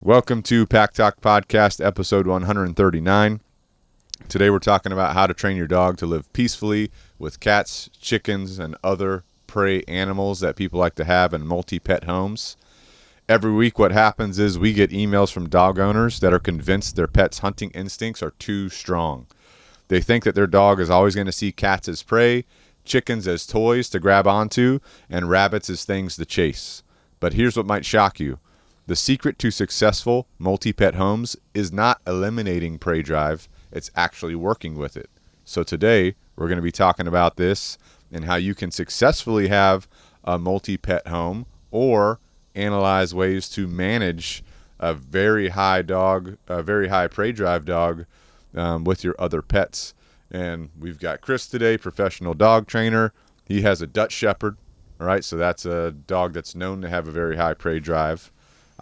Welcome to Pack Talk Podcast, episode 139. Today we're talking about how to train your dog to live peacefully with cats, chickens, and other prey animals that people like to have in multi-pet homes. Every week what happens is we get emails from dog owners that are convinced their pet's hunting instincts are too strong. They think that their dog is always going to see cats as prey, chickens as toys to grab onto, and rabbits as things to chase. But here's what might shock you. The secret to successful multi-pet homes is not eliminating prey drive, it's actually working with it. So today, we're going to be talking about this and how you can successfully have a multi-pet home or analyze ways to manage a very high prey drive dog with your other pets. And we've got Chris today, professional dog trainer. He has a Dutch Shepherd, all right? So that's a dog that's known to have a very high prey drive.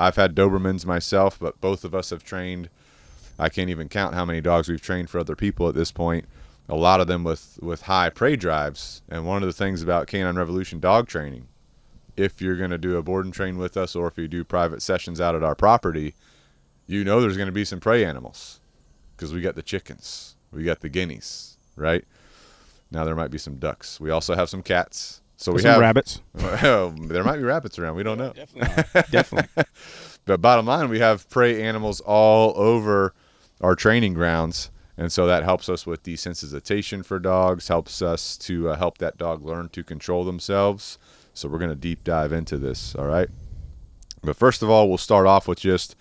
I've had Dobermans myself, but both of us have trained. I can't even count how many dogs we've trained for other people at this point. A lot of them with high prey drives. And one of the things about Canine Revolution dog training, if you're going to do a board and train with us or if you do private sessions out at our property, you know there's going to be some prey animals because we got the chickens. We got the guineas, right? Now there might be some ducks. We also have some cats. So we have rabbits. Well, there might be rabbits around. We don't know. Definitely. But bottom line, we have prey animals all over our training grounds. And so that helps us with desensitization for dogs, helps us to help that dog learn to control themselves. So we're going to deep dive into this, all right? But first of all, we'll start off with just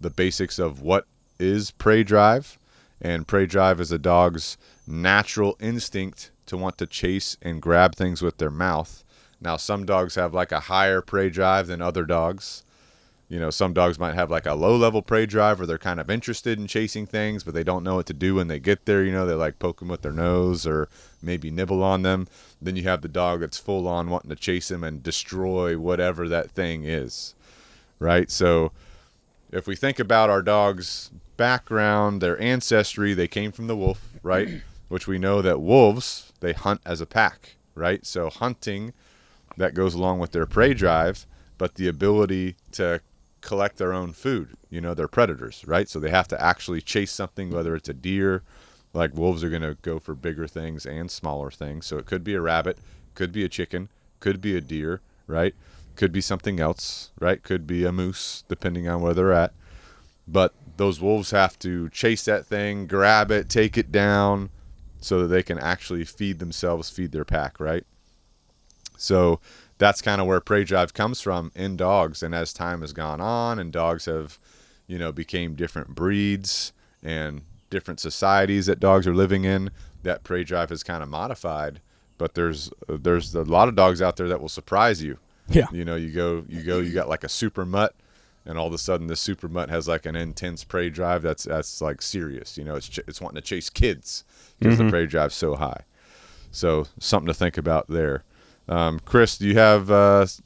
the basics of what is prey drive. And prey drive is a dog's natural instinct to want to chase and grab things with their mouth. Now, some dogs have like a higher prey drive than other dogs. You know, some dogs might have like a low-level prey drive where they're kind of interested in chasing things, but they don't know what to do when they get there. You know, they like poke them with their nose or maybe nibble on them. Then you have the dog that's full-on wanting to chase them and destroy whatever that thing is, right? So if we think about our dog's background, their ancestry, they came from the wolf, right? Which we know that wolves, they hunt as a pack, right? So hunting, that goes along with their prey drive, but the ability to collect their own food. You know, they're predators, right? So they have to actually chase something, whether it's a deer, like wolves are going to go for bigger things and smaller things. So it could be a rabbit, could be a chicken, could be a deer, right? Could be something else, right? Could be a moose, depending on where they're at. But those wolves have to chase that thing, grab it, take it down, so that they can actually feed themselves, feed their pack, right? So that's kind of where prey drive comes from in dogs. And as time has gone on and dogs have, you know, became different breeds and different societies that dogs are living in, that prey drive has kind of modified. But there's a lot of dogs out there that will surprise you. Yeah. You know, you got like a super mutt, and all of a sudden this super mutt has like an intense prey drive that's like serious. You know, it's wanting to chase kids because the prey drive's so high. So something to think about there. Chris, do you have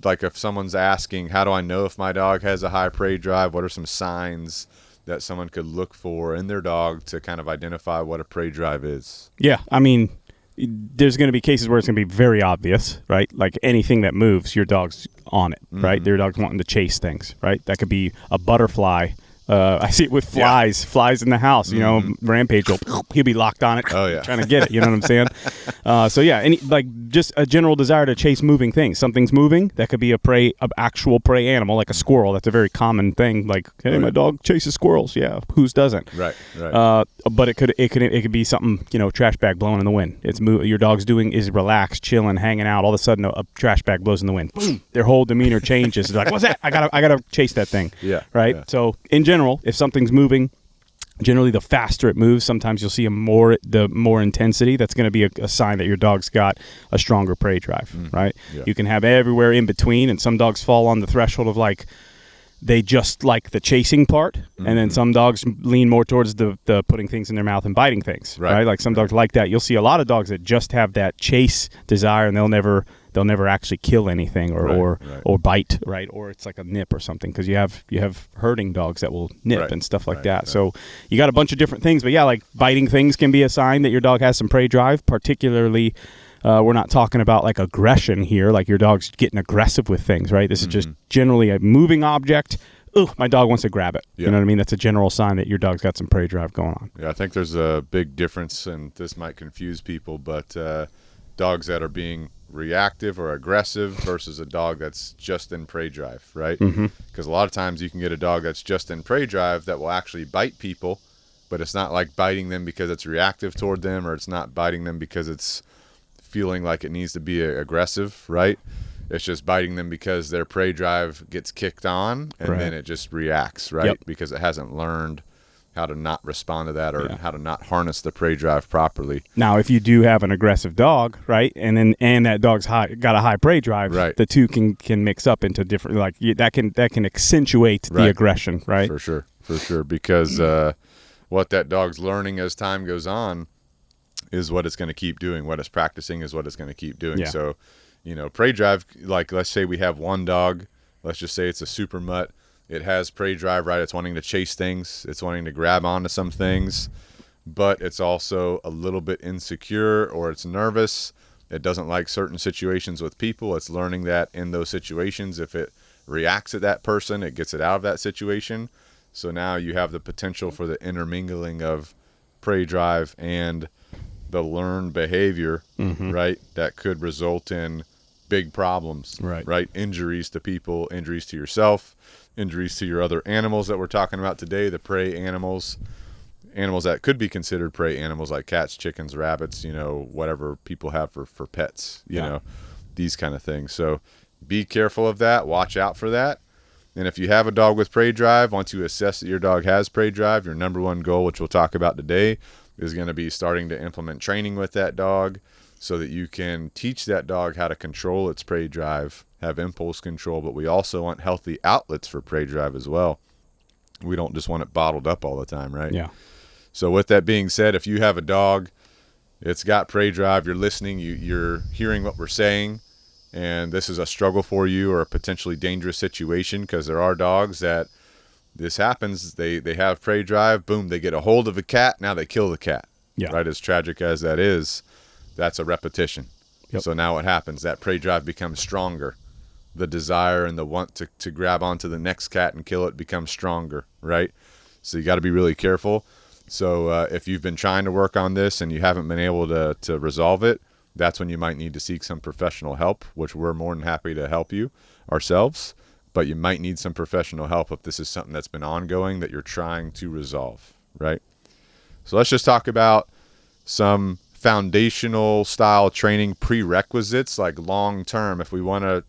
like if someone's asking, how do I know if my dog has a high prey drive? What are some signs that someone could look for in their dog to kind of identify what a prey drive is? Yeah, I mean, there's going to be cases where it's going to be very obvious, right? Like anything that moves, your dog's on it, right? Your dog's wanting to chase things, right? That could be a butterfly. I see it with flies in the house, you know, Rampage he'll be locked on it, trying to get it, you know what I'm saying? So yeah, just a general desire to chase moving things. Something's moving, that could be an actual prey animal, like a squirrel. That's a very common thing. Like, hey, my dog chases squirrels. Yeah, whose doesn't? Right. But it could be something, you know, trash bag blowing in the wind. Your dog's is relaxed, chilling, hanging out. All of a sudden, a trash bag blows in the wind. Boom! Their whole demeanor changes. They're like, what's that? I gotta chase that thing. Yeah. Right. Yeah. So in general, if something's moving, generally the faster it moves, sometimes you'll see the more intensity. That's going to be a sign that your dog's got a stronger prey drive, right? Yeah. You can have everywhere in between, and some dogs fall on the threshold of like they just like the chasing part, and then some dogs lean more towards the putting things in their mouth and biting things, right? Like some dogs like that. You'll see a lot of dogs that just have that chase desire, and they'll never actually kill anything or bite, right? Or it's like a nip or something, because you have herding dogs that will nip and stuff like that. Right. So you got a bunch of different things, but yeah, like biting things can be a sign that your dog has some prey drive. Particularly, we're not talking about like aggression here, like your dog's getting aggressive with things, right? This is just generally a moving object ooh, my dog wants to grab it. Yeah. You know what I mean? That's a general sign that your dog's got some prey drive going on. Yeah, I think there's a big difference, and this might confuse people, but dogs that are being reactive or aggressive versus a dog that's just in prey drive, right? Because a lot of times you can get a dog that's just in prey drive that will actually bite people, but it's not like biting them because it's reactive toward them, or it's not biting them because it's feeling like it needs to be aggressive, right? It's just biting them because their prey drive gets kicked on, and then it just reacts, right? Because it hasn't learned how to not respond to that, or how to not harness the prey drive properly. Now, if you do have an aggressive dog, right, and that dog's got a high prey drive, right, the two can mix up into different, like that can accentuate the aggression, right? For sure, because what that dog's learning as time goes on is what it's going to keep doing. What it's practicing is what it's going to keep doing. Yeah. So, prey drive, like let's say we have one dog, let's just say it's a super mutt. It has prey drive, right? It's wanting to chase things. It's wanting to grab onto some things, but it's also a little bit insecure, or it's nervous. It doesn't like certain situations with people. It's learning that in those situations, if it reacts at that person, it gets it out of that situation. So now you have the potential for the intermingling of prey drive and the learned behavior, right? That could result in big problems, right? Injuries to people, injuries to yourself, injuries to your other animals that we're talking about today, the prey animals that could be considered prey animals, like cats, chickens, rabbits, whatever people have for pets, you know, these kind of things. So be careful of that. Watch out for that. And if you have a dog with prey drive, once you assess that your dog has prey drive, your number one goal, which we'll talk about today, is going to be starting to implement training with that dog so that you can teach that dog how to control its prey drive, have impulse control, but we also want healthy outlets for prey drive as well. We don't just want it bottled up all the time, right? Yeah. So with that being said, if you have a dog, it's got prey drive, you're listening, you're hearing what we're saying, and this is a struggle for you or a potentially dangerous situation, because there are dogs that this happens, they have prey drive, boom, they get a hold of a cat, now they kill the cat. Yeah. Right? As tragic as that is, that's a repetition. Yep. So now what happens? That prey drive becomes stronger. The desire and the want to grab onto the next cat and kill it becomes stronger, right? So you got to be really careful. So if you've been trying to work on this and you haven't been able to resolve it, that's when you might need to seek some professional help, which we're more than happy to help you ourselves. But you might need some professional help if this is something that's been ongoing that you're trying to resolve, right? So let's just talk about some foundational style training prerequisites, like long term. If we want to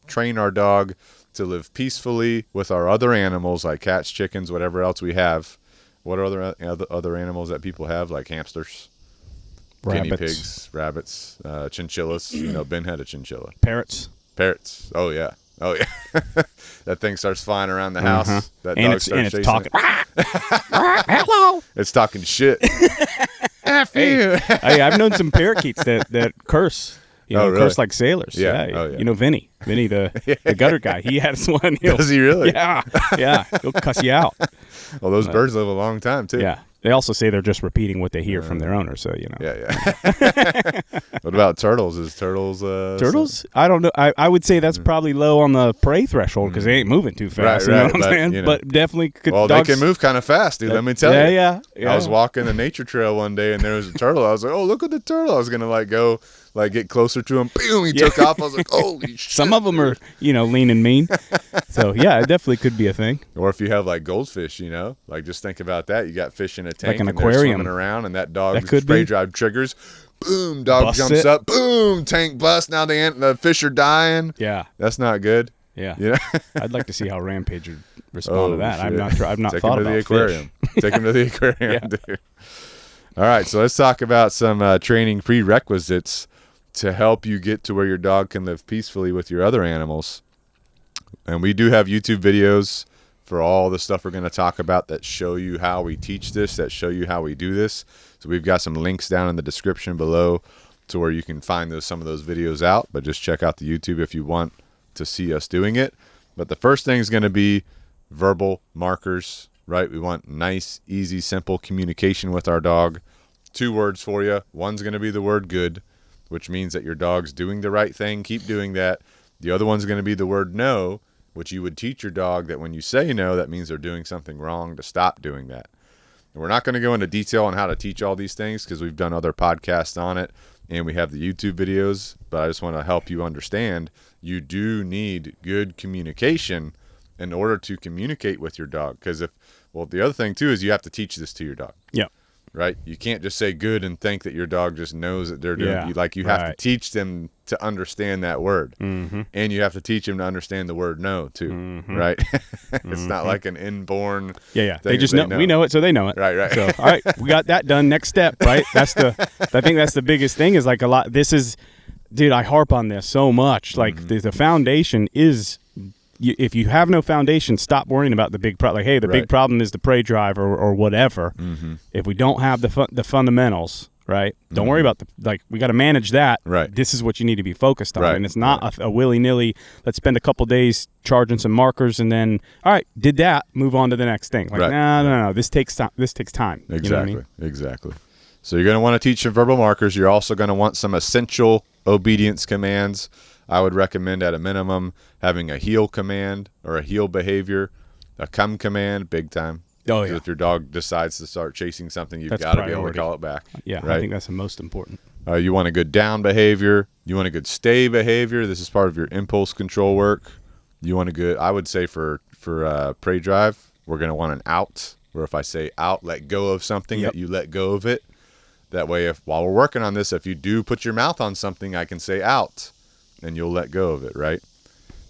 train our dog to live peacefully with our other animals, like cats, chickens, whatever else we have. What are other animals that people have, like hamsters, guinea pigs, rabbits, chinchillas? Ben had a chinchilla. Parrots. Oh yeah. That thing starts flying around the house. That and dog it's starts talking. Hello. It's talking shit. F you. Hey, I've known some parakeets that curse. Really? Curse like sailors. Yeah. Yeah. Oh, yeah. Vinny, the gutter guy. He has one. Does he really? Yeah. He'll cuss you out. Well, those birds live a long time too. Yeah. They also say they're just repeating what they hear from their owner. So Yeah. What about turtles? Is turtles? Turtles? I don't know. I would say that's probably low on the prey threshold because they ain't moving too fast. Right, you know what I'm but, saying? But definitely could. Well, dogs, they can move kind of fast, dude. Let me tell you. Yeah. I was walking the nature trail one day and there was a turtle. I was like, oh, look at the turtle. I was gonna go get closer to him. Boom! He took off. I was like, holy shit. Some of them are lean and mean. So yeah, it definitely could be a thing. Or if you have like goldfish, just think about that. You got fish in a tank, like an and aquarium, they're swimming around, and that dog's could spray be. drive triggers. Boom! Dog Busts jumps it. up. Boom! Tank busts. Now the fish are dying. Yeah, that's not good. Yeah. I'd like to see how Rampage would respond to that. Shit. I'm not sure. I've not Take thought him to about the aquarium. Take him to the aquarium, Yeah. dude. All right, so let's talk about some training prerequisites to help you get to where your dog can live peacefully with your other animals. And we do have YouTube videos for all the stuff we're going to talk about that show you how we teach this, that show you how we do this. So we've got some links down in the description below to where you can find some of those videos out. But just check out the YouTube if you want to see us doing it. But the first thing is going to be verbal markers, right? We want nice, easy, simple communication with our dog. 2 words for you. One's going to be the word good, which means that your dog's doing the right thing. Keep doing that. The other one's going to be the word no, which you would teach your dog that when you say no, that means they're doing something wrong, to stop doing that. And we're not going to go into detail on how to teach all these things because we've done other podcasts on it and we have the YouTube videos, but I just want to help you understand you do need good communication in order to communicate with your dog. Because the other thing too is you have to teach this to your dog. Yeah. Right? You can't just say good and think that your dog just knows that they're doing it. You have to teach them to understand that word. Mm-hmm. And you have to teach them to understand the word no too. Mm-hmm. Right? It's not like an inborn thing they just know. We know it, so they know it. Right. So all right, we got that done. Next step, right? I think that's the biggest thing is like a lot. This is, dude, I harp on this so much. Like the foundation is, if you have no foundation, stop worrying about the big problem. Like, hey, the big problem is the prey drive or whatever. Mm-hmm. If we don't have the fundamentals, right? Don't worry about we got to manage that. Right. This is what you need to be focused on. Right. And it's not a willy-nilly, let's spend a couple days charging some markers and then, all right, did that, move on to the next thing. Like, no. This takes time. Exactly. You know what I mean? Exactly. So you're going to want to teach some verbal markers. You're also going to want some essential obedience commands. I would recommend at a minimum having a heel command or a heel behavior, a come command, big time. Oh, yeah. If your dog decides to start chasing something, you've That's got to be able to priority. call it back. Yeah, right? I think that's the most important. You want a good down behavior. You want a good stay behavior. This is part of your impulse control work. You want a good, I would say for prey drive, we're going to want an out, where if I say out, let go of something, that you let go of it. That way, while we're working on this, if you do put your mouth on something, I can say out, and you'll let go of it, right?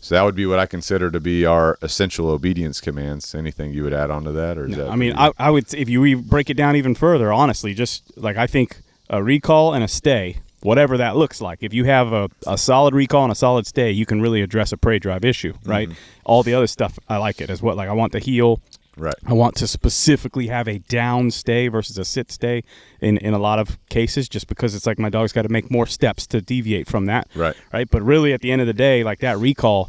So that would be what I consider to be our essential obedience commands. Anything you would add on to that? Or is that I mean, I would, if you break it down even further, honestly, just like I think a recall and a stay, whatever that looks like. If you have a solid recall and a solid stay, you can really address a prey drive issue, right? Mm-hmm. All the other stuff, I like it as well. Like I want the heel. Right. I want to specifically have a down stay versus a sit stay in a lot of cases, just because it's like my dog's got to make more steps to deviate from that. Right. Right. But really, at the end of the day, like that recall,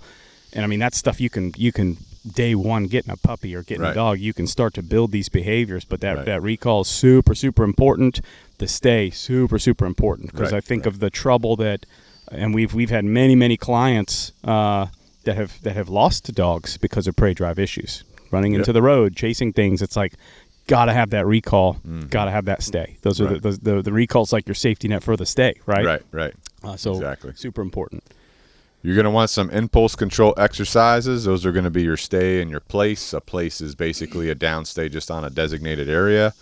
and I mean that's stuff you can day one getting a puppy or getting a dog, you can start to build these behaviors. But that recall is super, super important. The stay super important, because I think of the trouble that, and we've had many clients that have lost to dogs because of prey drive issues. Running into the road, chasing things. It's like, gotta have that recall, gotta have that stay. Those are the recall's like your safety net for the stay, right? Right. So exactly. Super important. You're going to want some impulse control exercises. Those are going to be your stay and your place. A place is basically a down stay just on a designated area.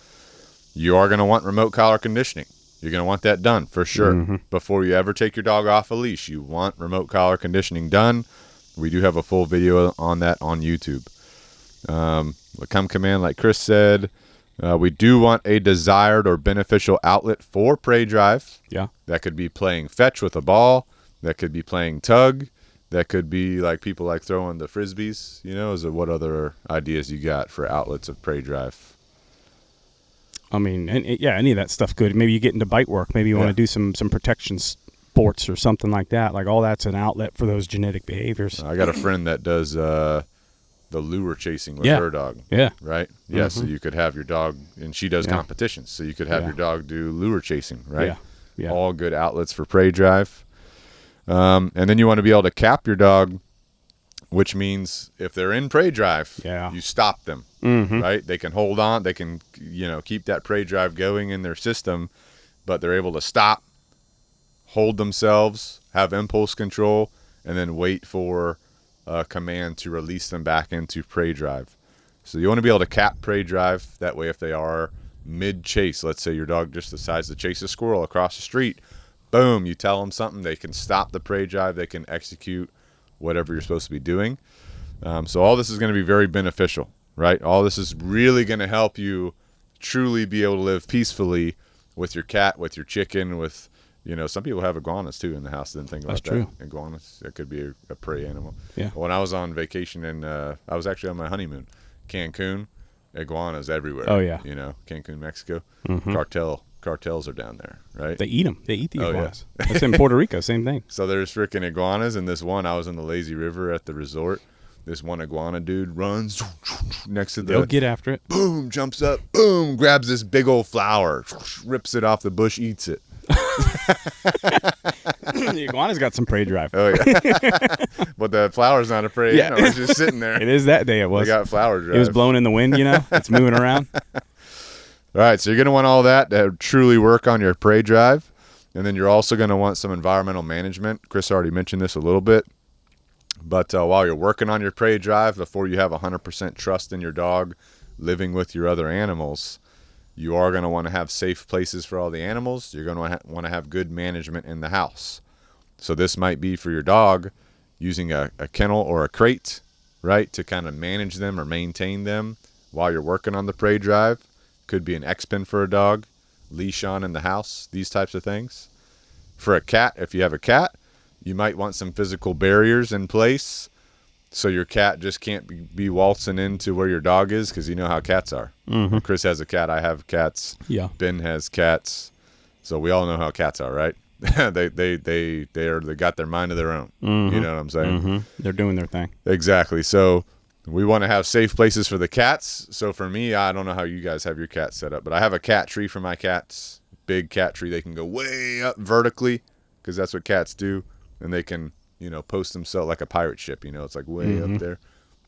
You are going to want remote collar conditioning. You're going to want that done for sure. Mm-hmm. Before you ever take your dog off a leash, you want remote collar conditioning done. We do have a full video on that on YouTube. The come command, like Chris said, we do want a desired or beneficial outlet for prey drive. Yeah. That could be playing fetch with a ball. That could be playing tug. That could be like people like throwing the frisbees. What other ideas you got for outlets of prey drive? I mean, any of that stuff good. Maybe you get into bite work. Maybe you want to do some protection sports or something like that. Like all that's an outlet for those genetic behaviors. I got a friend that does the lure chasing with her dog. Yeah. Right? Yeah, so you could have your dog, and she does competitions, so you could have your dog do lure chasing, right? Yeah. All good outlets for prey drive. And then you want to be able to cap your dog, which means if they're in prey drive, you stop them, right? They can hold on. They can, keep that prey drive going in their system, but they're able to stop, hold themselves, have impulse control, and then wait for a command to release them back into prey drive. So you want to be able to cap prey drive. That way, if they are mid-chase, let's say your dog just decides to chase a squirrel across the street, boom, you tell them something, they can stop the prey drive, they can execute whatever you're supposed to be doing. So all this is going to be very beneficial, right? All this is really going to help you truly be able to live peacefully with your cat, with your chicken, with, some people have iguanas too in the house. Didn't think about that. True. Iguanas, that could be a prey animal. Yeah. When I was on vacation I was actually on my honeymoon, Cancun, iguanas everywhere. Oh yeah. Cancun, Mexico. Mm-hmm. Cartels are down there, right? They eat them. They eat the iguanas. That's in Puerto Rico, same thing. So there's freaking iguanas, and this one, I was in the lazy river at the resort. This one iguana dude runs next to They'll get after it. Boom, jumps up, boom, grabs this big old flower, rips it off the bush, eats it. The iguana's got some prey drive. Oh yeah. But the flower's not a prey animal. It's just sitting there. It is that day. It was. They got flower drive. It was blowing in the wind. It's moving around. All right, so you're going to want all that to truly work on your prey drive. And then you're also going to want some environmental management. Chris already mentioned this a little bit. But while you're working on your prey drive, before you have 100% trust in your dog living with your other animals, you are going to want to have safe places for all the animals. You're going to want to have good management in the house. So this might be for your dog using a kennel or a crate, right, to kind of manage them or maintain them while you're working on the prey drive. Could be an X-pin for a dog, leash on in the house, these types of things. For a cat, if you have a cat, you might want some physical barriers in place so your cat just can't be waltzing into where your dog is, because you know how cats are. Mm-hmm. Chris has a cat. I have cats. Yeah. Ben has cats. So we all know how cats are, right? they got their mind of their own. Mm-hmm. You know what I'm saying? Mm-hmm. They're doing their thing. Exactly. So we want to have safe places for the cats. So for me, I don't know how you guys have your cats set up, but I have a cat tree for my cats. Big cat tree. They can go way up vertically because that's what cats do. And they can, post themselves like a pirate ship. It's like way up there.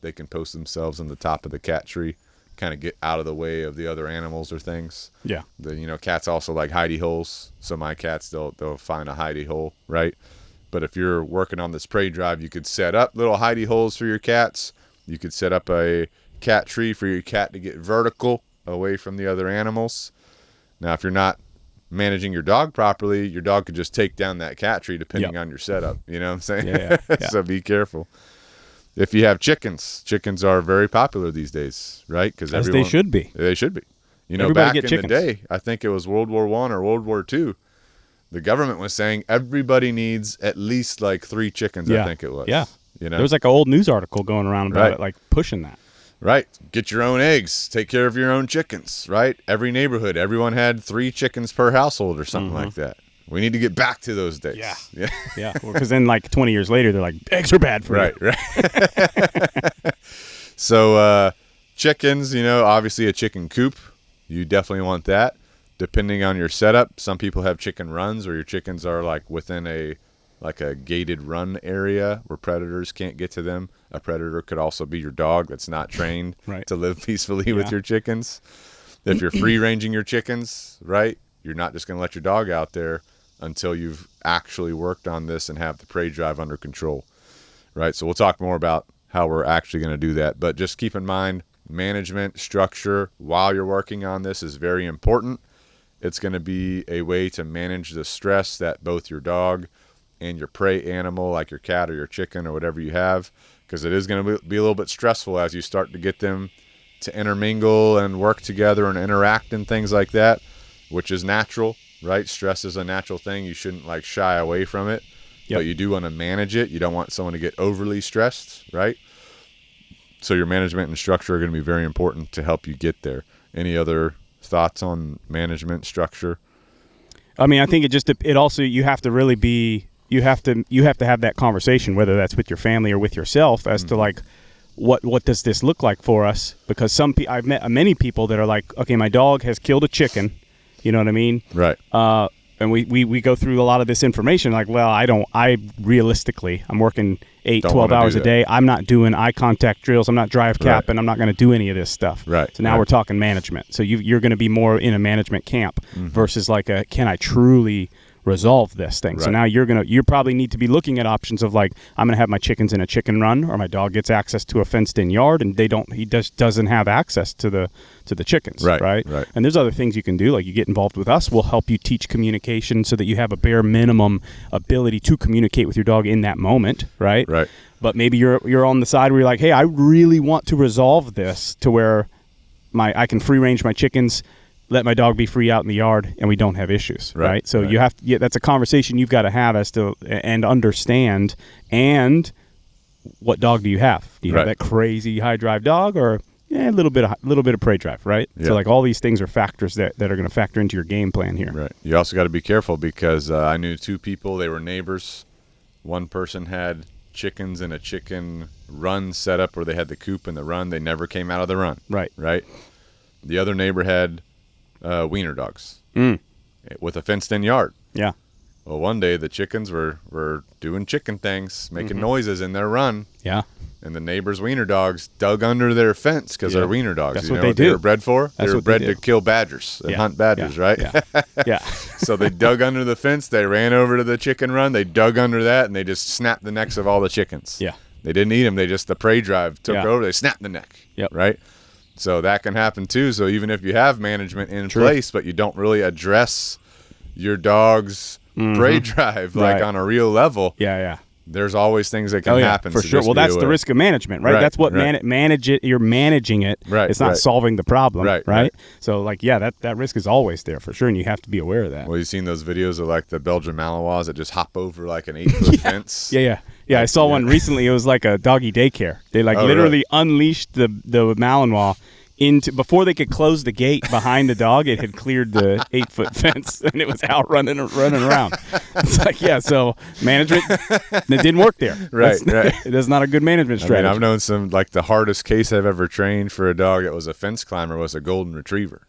They can post themselves on the top of the cat tree, kind of get out of the way of the other animals or things. Yeah. Cats also like hidey holes. So my cats, they'll find a hidey hole, right? But if you're working on this prey drive, you could set up little hidey holes for your cats. You could set up a cat tree for your cat to get vertical away from the other animals. Now, if you're not managing your dog properly, your dog could just take down that cat tree depending on your setup. You know what I'm saying? Yeah. So be careful. If you have chickens are very popular these days, right? Because they should be. They should be. Everybody back get in chickens. the day, I think it was World War I or World War II, the government was saying everybody needs at least like 3 chickens, I think it was. Yeah. There was like an old news article going around about it, like pushing that. Right. Get your own eggs. Take care of your own chickens, right? Every neighborhood, everyone had 3 chickens per household or something like that. We need to get back to those days. Yeah. Yeah. Because then like 20 years later, they're like, eggs are bad for you. Right. So chickens, obviously a chicken coop. You definitely want that. Depending on your setup, some people have chicken runs where your chickens are like within a gated run area where predators can't get to them. A predator could also be your dog that's not trained to live peacefully with your chickens. If you're free ranging your chickens, right, you're not just going to let your dog out there until you've actually worked on this and have the prey drive under control, right? So we'll talk more about how we're actually going to do that. But just keep in mind, management structure while you're working on this is very important. It's going to be a way to manage the stress that both your dog and your prey animal, like your cat or your chicken or whatever you have, because it is going to be a little bit stressful as you start to get them to intermingle and work together and interact and things like that, which is natural, right? Stress is a natural thing. You shouldn't like shy away from it, but you do want to manage it. You don't want someone to get overly stressed, right? So your management and structure are going to be very important to help you get there. Any other thoughts on management structure? I mean, I think it also, you have to really be, you have to have that conversation, whether that's with your family or with yourself, as to like, what does this look like for us? Because I've met many people that are like, okay, my dog has killed a chicken, you know what I mean? Right. And we go through a lot of this information, like, well, realistically, I'm working 12 hours a day. I'm not doing eye contact drills. I'm not drive capping. I'm not going to do any of this stuff. Right. So now we're talking management. So you're going to be more in a management camp versus like can I truly resolve this thing? Right. So now you probably need to be looking at options of like, I'm going to have my chickens in a chicken run, or my dog gets access to a fenced in yard and he doesn't have access to the chickens. Right. And there's other things you can do. Like, you get involved with us. We'll help you teach communication so that you have a bare minimum ability to communicate with your dog in that moment. Right. But maybe you're on the side where you're like, hey, I really want to resolve this to where I can free range my chickens, let my dog be free out in the yard, and we don't have issues, right? So you have to, that's a conversation you've got to have and understand. And what dog do you have? Do you have that crazy high drive dog, or a little bit of prey drive, right? Yeah. So like all these things are factors that are going to factor into your game plan here. Right. You also got to be careful, because I knew 2 people, they were neighbors. One person had chickens in a chicken run set up where they had the coop and the run. They never came out of the run. Right. The other neighbor had wiener dogs with a fenced-in yard. Yeah. Well, one day the chickens were doing chicken things, making noises in their run. Yeah. And the neighbors' wiener dogs dug under their fence because they're wiener dogs. That's you what know they what do. they were bred for? They That's were what they bred do. to kill badgers and hunt badgers, right? Yeah. So they dug under the fence. They ran over to the chicken run. They dug under that, and they just snapped the necks of all the chickens. Yeah. They didn't eat them. They just, the prey drive took over. They snapped the neck, right? So that can happen too. So even if you have management in place, but you don't really address your dog's prey drive on a real level, there's always things that can happen. For sure. Well, that's the risk of management, right? That's what manage it. You're managing it. Right. It's not solving the problem. Right. So that risk is always there for sure, and you have to be aware of that. Well, you've seen those videos of like the Belgian Malinois that just hop over like an 8-foot fence. Yeah, I saw one recently. It was like a doggy daycare. They literally unleashed the Malinois into, before they could close the gate behind the dog, it had cleared the 8-foot fence and it was out running around. It's like, so management, it didn't work there. Right. That's not a good management strategy. I've known some, like the hardest case I've ever trained for a dog that was a fence climber was a golden retriever.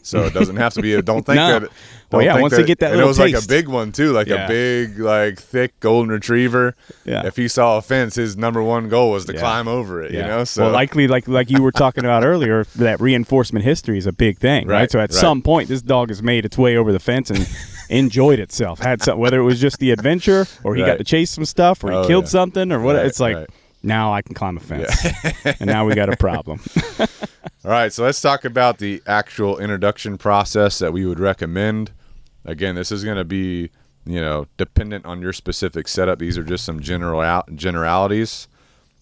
So it doesn't have to be, don't think that. Once they get that little it was taste. like a big one too, like a big, like thick golden retriever. Yeah. If he saw a fence, his number one goal was to climb over it, you know? So well, likely, like you were talking about earlier, that reinforcement history is a big thing, right? So at some point, this dog has made its way over the fence and enjoyed itself. Had some, whether it was just the adventure or he got to chase some stuff or he killed something or what. It's like, now I can climb a fence. And now we got a problem. All right, so let's talk about the actual introduction process that we would recommend. Again, this is going to be, dependent on your specific setup. These are just some generalities.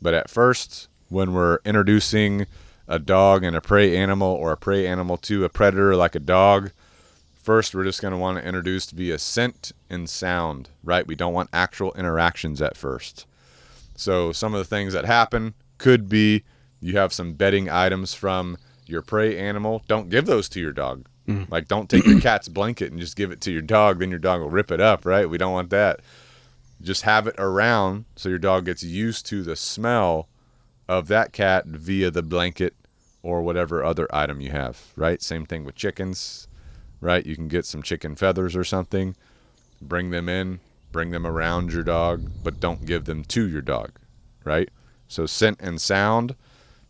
But at first, when we're introducing a dog and a prey animal or a prey animal to a predator like a dog, first we're just going to want to introduce via scent and sound, right? We don't want actual interactions at first. So some of the things that happen could be you have some bedding items from your prey animal. Don't give those to your dog. Like, don't take your cat's blanket and just give it to your dog. Then your dog will rip it up, right? We don't want that. Just have it around so your dog gets used to the smell of that cat via the blanket or whatever other item you have, right? Same thing with chickens, right? You can get some chicken feathers or something, bring them in, bring them around your dog, but don't give them to your dog, right? So scent and sound.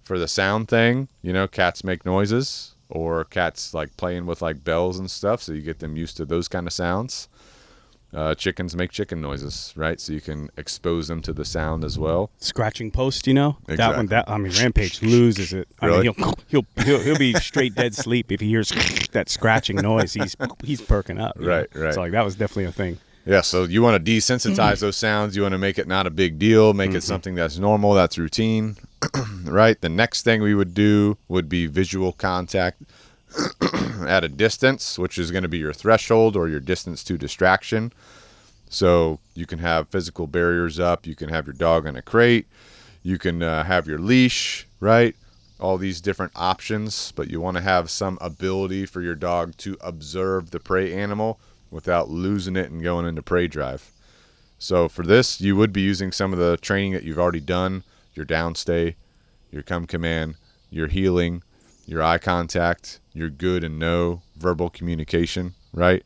For the sound thing, cats make noises, or cats like playing with like bells and stuff, so you get them used to those kind of sounds. Chickens make chicken noises, right? So you can expose them to the sound as well. Scratching post, Exactly. that one. Rampage loses it. Really? He'll be straight dead sleep if he hears that scratching noise. He's perking up. Right. So like that was definitely a thing. Yeah, so you want to desensitize those sounds. You want to make it not a big deal, make it something that's normal, that's routine, right? The next thing we would do would be visual contact at a distance, which is going to be your threshold or your distance to distraction. So you can have physical barriers up. You can have your dog in a crate. You can have your leash, right? All these different options, but you want to have some ability for your dog to observe the prey animal without losing it and going into prey drive. So for this, you would be using some of the training that you've already done, your downstay, your come command, your healing, your eye contact, your good and no, verbal communication, right?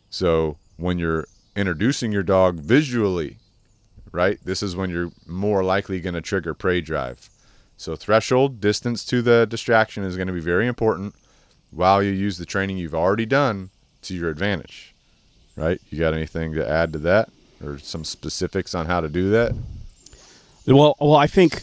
So when you're introducing your dog visually, right, this is when you're more likely going to trigger prey drive. So threshold, distance to the distraction is going to be very important while you use the training you've already done to your advantage. Right? You got anything to add to that, or some specifics on how to do that? Well, I think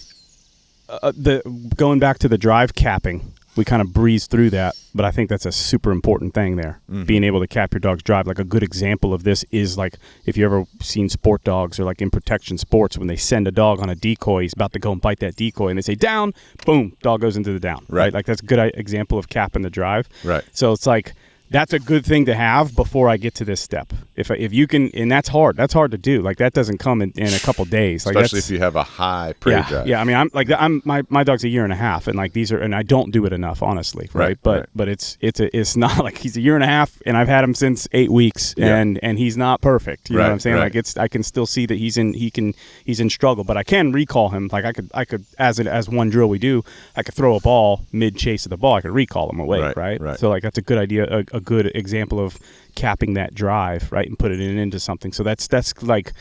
going back to the drive capping, we kind of breezed through that, but I think that's a super important thing there. Being able to cap your dog's drive. Like a good example of this is like if you ever seen sport dogs or like in protection sports, when they send a dog on a decoy, he's about to go and bite that decoy, and they say down, boom, dog goes into the down. Right? Like that's a good example of capping the drive. Right. So it's like, that's a good thing to have before I get to this step. If you can, and that's hard to do. Like that doesn't come in a couple days. Like especially if you have a high prey drive. Yeah. I mean, my dog's a year and a half, and like these are, and I don't do it enough, honestly. Right. But it's not like he's a year and a half, and I've had him since 8 weeks, and he's not perfect. You know what I'm saying? Like I can still see that he's in struggle, but I can recall him. Like I could as one drill we do, I could throw a ball mid chase of the ball. I could recall him away. Right. So like that's a good idea, a a good example of capping that drive, right, and put it into something. So that's like,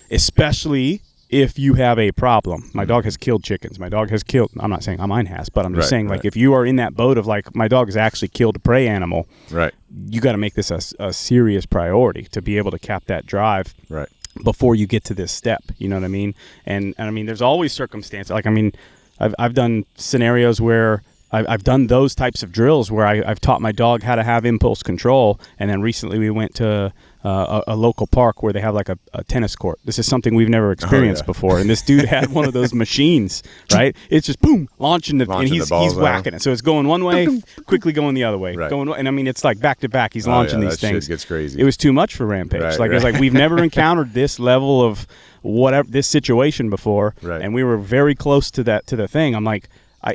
especially if you have a problem. My dog has killed chickens. My dog has killed, I'm not saying mine has, but I'm just saying, like, if you are in that boat of, like, my dog has actually killed a prey animal, right, you got to make this a serious priority to be able to cap that drive. Right. Before you get to this step, you know what I mean? And I mean, there's always circumstances. Like, I mean, I've done scenarios where I've done those types of drills where I've taught my dog how to have impulse control. And then recently we went to a local park where they have like a tennis court. This is something we've never experienced before. And this dude had one of those machines, right? It's just boom, launching and he's whacking it. So it's going one way, quickly going the other way. Right. And I mean, it's like back to back. He's launching these things. Shit gets crazy. It was too much for Rampage. It was like, we've never encountered this level of this situation before. Right. And we were very close to the thing. I'm like,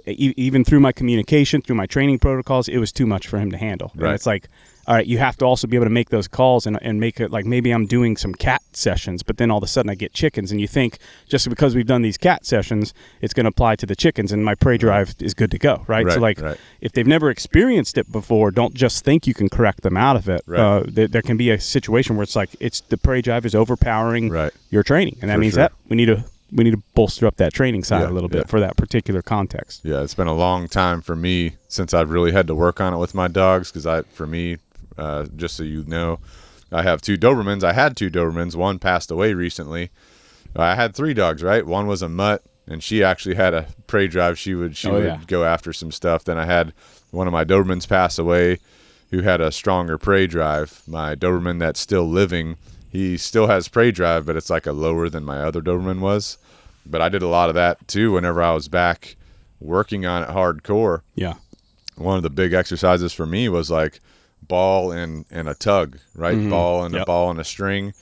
even through my communication, through my training protocols, it was too much for him to handle. Right. And it's like, all right, you have to also be able to make those calls and make it like, maybe I'm doing some cat sessions, but then all of a sudden I get chickens, and you think just because we've done these cat sessions, it's going to apply to the chickens and my prey drive is good to go, right? So like, if they've never experienced it before, don't just think you can correct them out of it. Right. There can be a situation where it's like, the prey drive is overpowering your training, and that means that we need to bolster up that training side a little bit for that particular context. Yeah, it's been a long time for me since I've really had to work on it with my dogs, because just so you know, I have 2 Dobermans. I had 2 Dobermans. One passed away recently. I had 3 dogs, right? One was a mutt, and she actually had a prey drive. She would go after some stuff. Then I had one of my Dobermans pass away who had a stronger prey drive. My Doberman that's still living, he still has prey drive, but it's like a lower than my other Doberman was. But I did a lot of that too whenever I was back working on it hardcore. Yeah. One of the big exercises for me was like ball and a tug, right? Mm-hmm. Ball and a ball and a string.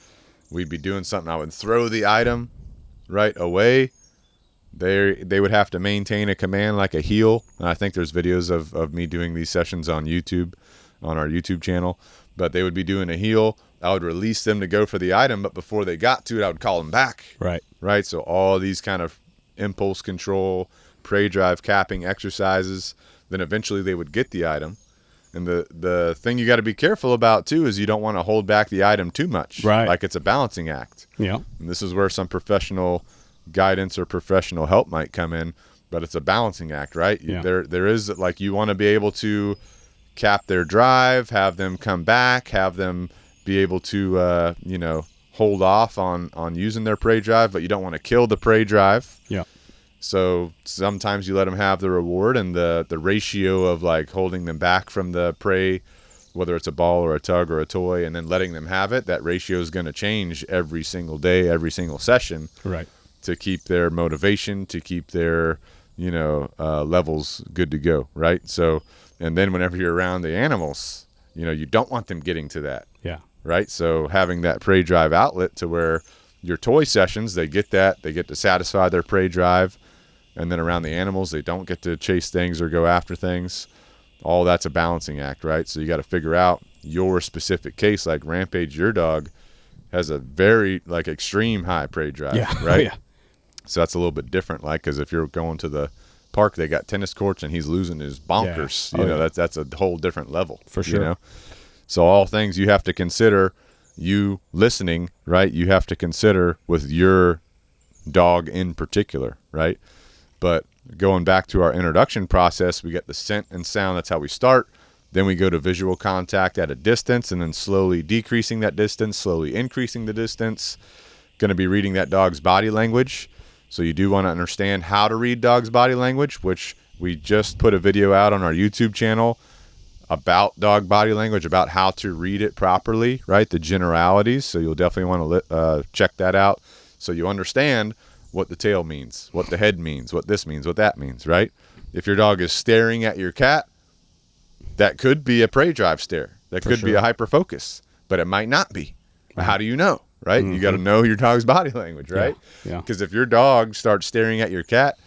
We'd be doing something. I would throw the item right away. They would have to maintain a command like a heel. And I think there's videos of me doing these sessions on YouTube, on our YouTube channel. But they would be doing a heel. I would release them to go for the item, but before they got to it, I would call them back. Right. So all these kind of impulse control, prey drive capping exercises, then eventually they would get the item. And the thing you got to be careful about too is you don't want to hold back the item too much. Right. Like it's a balancing act. Yeah. And this is where some professional guidance or professional help might come in, but it's a balancing act, right? Yeah. There is, like, you want to be able to cap their drive, have them come back, have them be able to hold off on using their prey drive, but you don't want to kill the prey drive. Yeah. So sometimes you let them have the reward, and the ratio of like holding them back from the prey, whether it's a ball or a tug or a toy, and then letting them have it, that ratio is going to change every single day, every single session. Right. To keep their motivation, to keep their, levels good to go. Right. So, and then whenever you're around the animals, you don't want them getting to that. Yeah. Right. So having that prey drive outlet to where your toy sessions, they get to satisfy their prey drive. And then around the animals, they don't get to chase things or go after things. All that's a balancing act, right? So you got to figure out your specific case. Like Rampage, your dog has a very extreme high prey drive, right? Oh, yeah. So that's a little bit different. Like, because if you're going to the park, they got tennis courts and he's losing his bonkers. Yeah. That's a whole different level for sure. So all things you have to consider. You listening, right? You have to consider with your dog in particular, right? But going back to our introduction process, we get the scent and sound. That's how we start. Then we go to visual contact at a distance, and then slowly decreasing that distance, slowly increasing the distance. Going to be reading that dog's body language. So you do want to understand how to read dog's body language, which we just put a video out on our YouTube channel about dog body language, about how to read it properly, right? The generalities. So you'll definitely want to check that out so you understand what the tail means, what the head means, what this means, what that means, right? If your dog is staring at your cat, that could be a prey drive stare. That could be a hyper focus, but it might not be. Right. How do you know, right? Mm-hmm. You got to know your dog's body language, right? Yeah. Because if your dog starts staring at your cat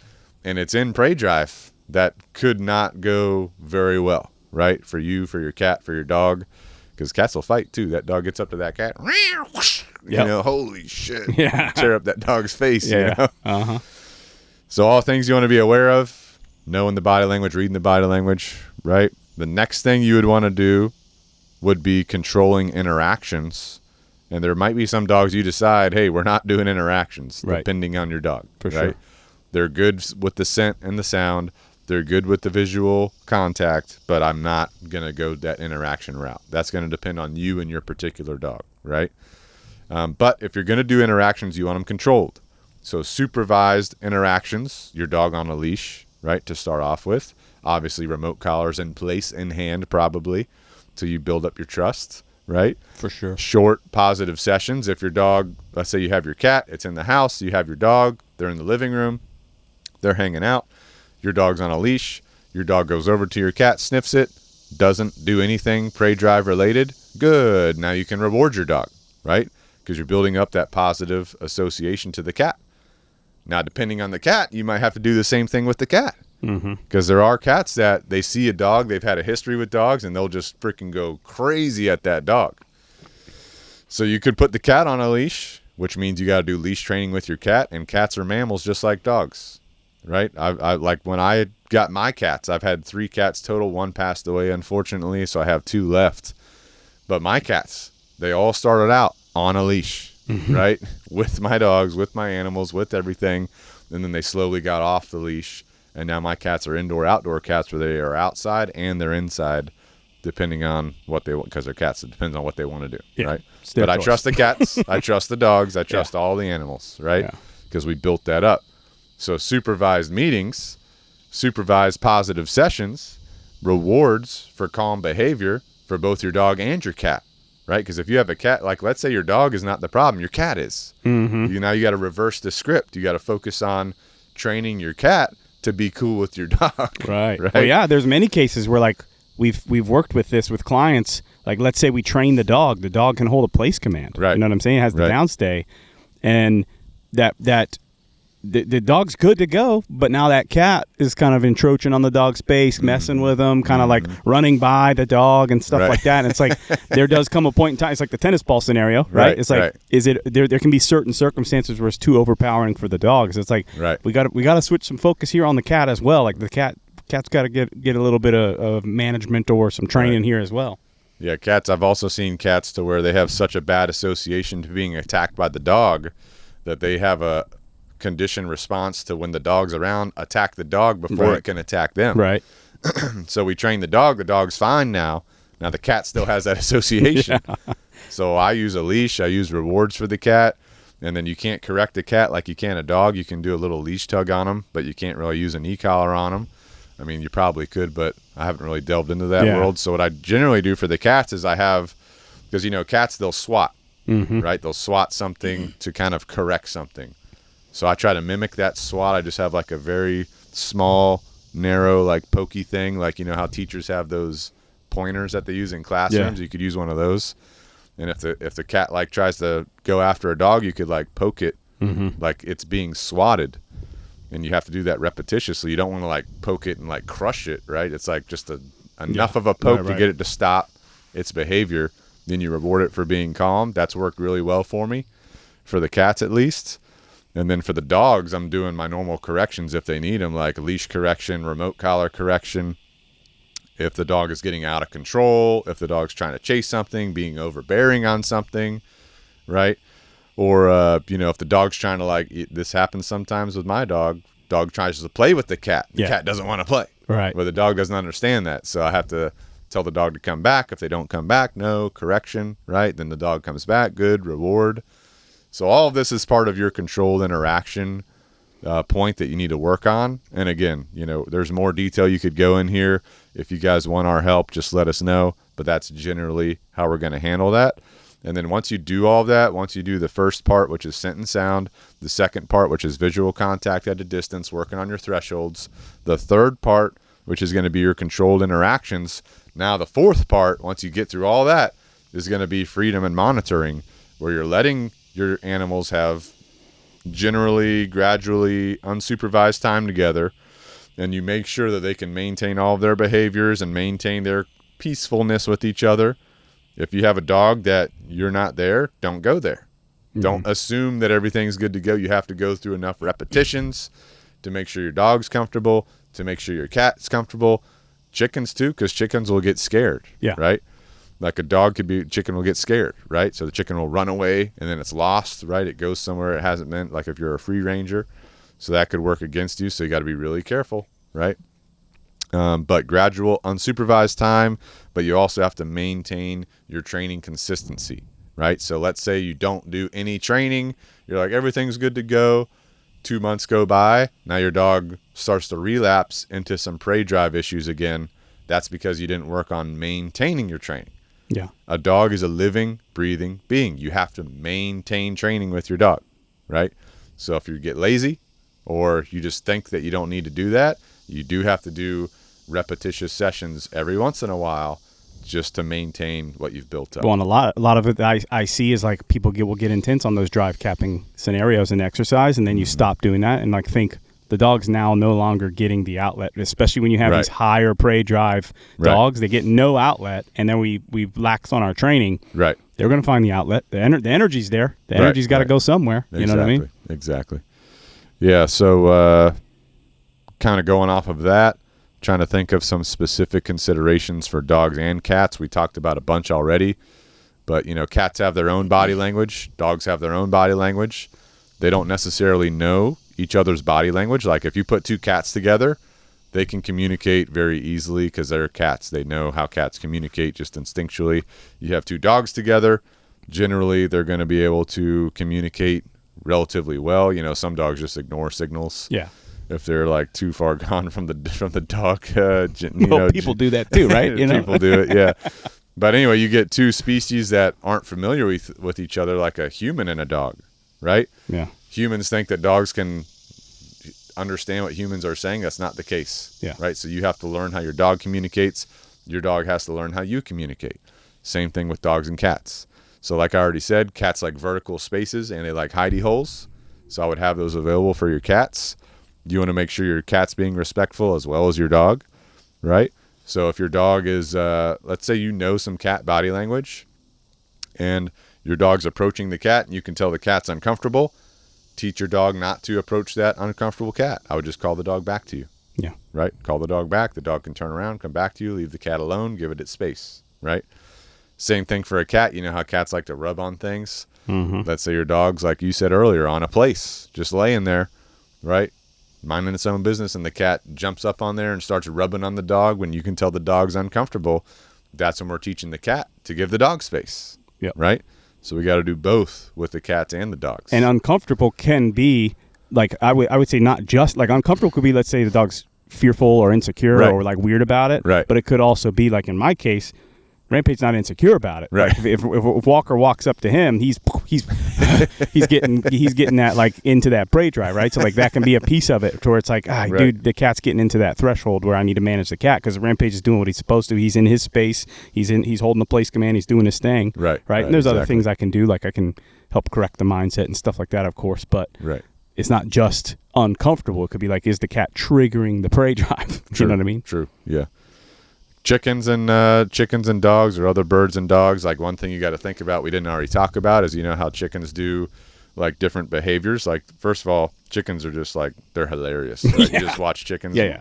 and it's in prey drive, that could not go very well, right? For you, for your cat, for your dog, because cats will fight too. That dog gets up to that cat. Holy shit. Yeah. Tear up that dog's face. Yeah. Uh-huh. So all things you want to be aware of, knowing the body language, reading the body language, right? The next thing you would want to do would be controlling interactions. And there might be some dogs you decide, hey, we're not doing interactions, depending on your dog. For sure. They're good with the scent and the sound. They're good with the visual contact, but I'm not going to go that interaction route. That's going to depend on you and your particular dog, right? But if you're going to do interactions, you want them controlled. So supervised interactions, your dog on a leash, right, to start off with. Obviously, remote collars in place, in hand, probably, so you build up your trust, right? For sure. Short, positive sessions. If your dog, let's say you have your cat, it's in the house, you have your dog, they're in the living room, they're hanging out, your dog's on a leash, your dog goes over to your cat, sniffs it, doesn't do anything prey drive related, good. Now you can reward your dog, right? Because you're building up that positive association to the cat. Now, depending on the cat, you might have to do the same thing with the cat. Because there are cats that they see a dog, they've had a history with dogs, and they'll just freaking go crazy at that dog. So you could put the cat on a leash, which means you got to do leash training with your cat, and cats are mammals just like dogs, right? I like when I got my cats, I've had 3 cats total. 1 passed away, unfortunately, so I have 2 left. But my cats, they all started out on a leash, right? With my dogs, with my animals, with everything. And then they slowly got off the leash. And now my cats are indoor, outdoor cats where they are outside and they're inside, depending on what they want, because they're cats. It depends on what they want to do, right? But I trust the cats. I trust the dogs. I trust all the animals, right? Because we built that up. So supervised meetings, supervised positive sessions, rewards for calm behavior for both your dog and your cat, right? Because if you have a cat, like let's say your dog is not the problem, your cat is. Now you got to reverse the script. You got to focus on training your cat to be cool with your dog. Right. Well, yeah, there's many cases where like we've worked with this with clients. Like let's say we train the dog can hold a place command. Right. You know what I'm saying? It has the downstay, and that the dog's good to go, but now that cat is kind of encroaching on the dog's space, messing with him, kind of like running by the dog and stuff like that. And it's like there does come a point in time. It's like the tennis ball scenario, right? It's like is it there can be certain circumstances where it's too overpowering for the dogs. It's like we got to switch some focus here on the cat as well. Like the cat's got to get a little bit of management or some training here as well. Yeah, cats. I've also seen cats to where they have such a bad association to being attacked by the dog that they have a conditioned response to when the dog's around, attack the dog before it can attack them. Right. So we train the dog's fine now. Now the cat still has that association. So I use a leash, I use rewards for the cat, and then you can't correct the cat like you can a dog. You can do a little leash tug on them, but you can't really use an e-collar on them. I mean, you probably could, but I haven't really delved into that world. So what I generally do for the cats is I have, because cats, they'll swat, right? They'll swat something to kind of correct something. So I try to mimic that swat. I just have like a very small, narrow, like pokey thing. Like, how teachers have those pointers that they use in classrooms. You could use one of those. And if the cat like tries to go after a dog, you could like poke it like it's being swatted. And you have to do that repetitiously. You don't want to like poke it and like crush it, right? It's like just enough of a poke to get it to stop its behavior. Then you reward it for being calm. That's worked really well for me, for the cats at least. And then for the dogs, I'm doing my normal corrections if they need them, like leash correction, remote collar correction. If the dog is getting out of control, if the dog's trying to chase something, being overbearing on something, right? Or, if the dog's trying to this happens sometimes with my dog tries to play with the cat. The cat doesn't want to play. Right. But the dog doesn't understand that. So I have to tell the dog to come back. If they don't come back, no, correction, right? Then the dog comes back, good, reward. So all of this is part of your controlled interaction point that you need to work on. And again, there's more detail you could go in here. If you guys want our help, just let us know. But that's generally how we're going to handle that. And then once you do all of that, once you do the first part, which is scent and sound, the second part, which is visual contact at a distance, working on your thresholds, the third part, which is going to be your controlled interactions. Now the fourth part, once you get through all that, is going to be freedom and monitoring, where you're letting your animals have generally, gradually, unsupervised time together, and you make sure that they can maintain all of their behaviors and maintain their peacefulness with each other. If you have a dog that you're not there, don't go there. Don't assume that everything's good to go. You have to go through enough repetitions to make sure your dog's comfortable, to make sure your cat's comfortable. Chickens too, because chickens will get scared, right? Like chicken will get scared, right? So the chicken will run away and then it's lost, right? It goes somewhere it hasn't been, like if you're a free ranger. So that could work against you. So you got to be really careful, right? But gradual, unsupervised time, but you also have to maintain your training consistency, right? So let's say you don't do any training. You're like, everything's good to go. 2 months go by. Now your dog starts to relapse into some prey drive issues again. That's because you didn't work on maintaining your training. Yeah. A dog is a living, breathing being. You have to maintain training with your dog, right? So if you get lazy or you just think that you don't need to do that, you do have to do repetitious sessions every once in a while just to maintain what you've built up. Well, and a lot of it I see is like people will get intense on those drive capping scenarios and exercise, and then you stop doing that and like think the dog's now no longer getting the outlet, especially when you have these higher prey drive dogs. They get no outlet, and then we lax on our training. Right. They're going to find the outlet. The energy's there. The energy's got to go somewhere. You know what I mean? Exactly. Yeah, so kind of going off of that, trying to think of some specific considerations for dogs and cats. We talked about a bunch already, but cats have their own body language. Dogs have their own body language. They don't necessarily know each other's body language. Like if you put two cats together, they can communicate very easily because they're cats. They know how cats communicate just instinctually. You have two dogs together, generally they're going to be able to communicate relatively well. Some dogs just ignore signals. Yeah. If they're like too far gone from the dog. People do that too, right? People do it, yeah. But anyway, you get two species that aren't familiar with each other, like a human and a dog, right? Yeah. Humans think that dogs can understand what humans are saying. That's not the case. Yeah. Right. So you have to learn how your dog communicates. Your dog has to learn how you communicate. Same thing with dogs and cats. So like I already said, cats like vertical spaces and they like hidey holes. So I would have those available for your cats. You want to make sure your cat's being respectful as well as your dog, right? So if your dog is, let's say some cat body language and your dog's approaching the cat and you can tell the cat's uncomfortable, teach your dog not to approach that uncomfortable cat. I would just call the dog back to you. Yeah. Right? Call the dog back. The dog can turn around, come back to you, leave the cat alone, give it its space, right? Same thing for a cat. You know how cats like to rub on things? Mm-hmm. Let's say your dog's, like you said earlier, on a place, just laying there, right? Minding its own business, and the cat jumps up on there and starts rubbing on the dog when you can tell the dog's uncomfortable. That's when we're teaching the cat to give the dog space. Yep. Right? So we got to do both with the cats and the dogs. And uncomfortable can be, like, I would say not just, like, uncomfortable could be, let's say the dog's fearful or insecure or, like, weird about it. Right. But it could also be, like, in my case, Rampage's not insecure about it. Right. Like if Walker walks up to him, he's getting that like into that prey drive, right? So like that can be a piece of it, to where it's like, dude, the cat's getting into that threshold where I need to manage the cat because Rampage is doing what he's supposed to. He's in his space. He's holding the place command. He's doing his thing. Right. And there's other things I can do, like I can help correct the mindset and stuff like that, of course. But it's not just uncomfortable. It could be like, is the cat triggering the prey drive? You know what I mean? True. Yeah. Chickens and dogs, or other birds and dogs, like one thing you got to think about we didn't already talk about is how chickens do like different behaviors. Like first of all, chickens are just like, they're hilarious. Right? You just watch chickens. Yeah.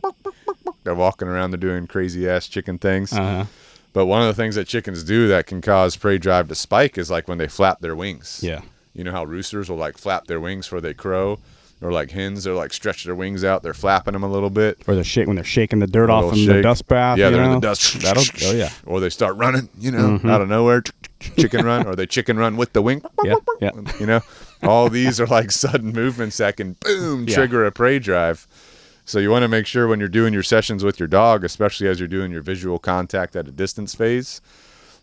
They're walking around, they're doing crazy ass chicken things. Uh-huh. But one of the things that chickens do that can cause prey drive to spike is like when they flap their wings. Yeah. You know how roosters will like flap their wings before they crow? Or like hens, they're like stretch their wings out. They're flapping them a little bit. Or when they're shaking the dirt off from the dust bath. Yeah, they're in the dust. Oh yeah. Or they start running, out of nowhere, chicken run. Or they chicken run with the wing. Yeah. All these are like sudden movements that can trigger a prey drive. So you want to make sure when you're doing your sessions with your dog, especially as you're doing your visual contact at a distance phase,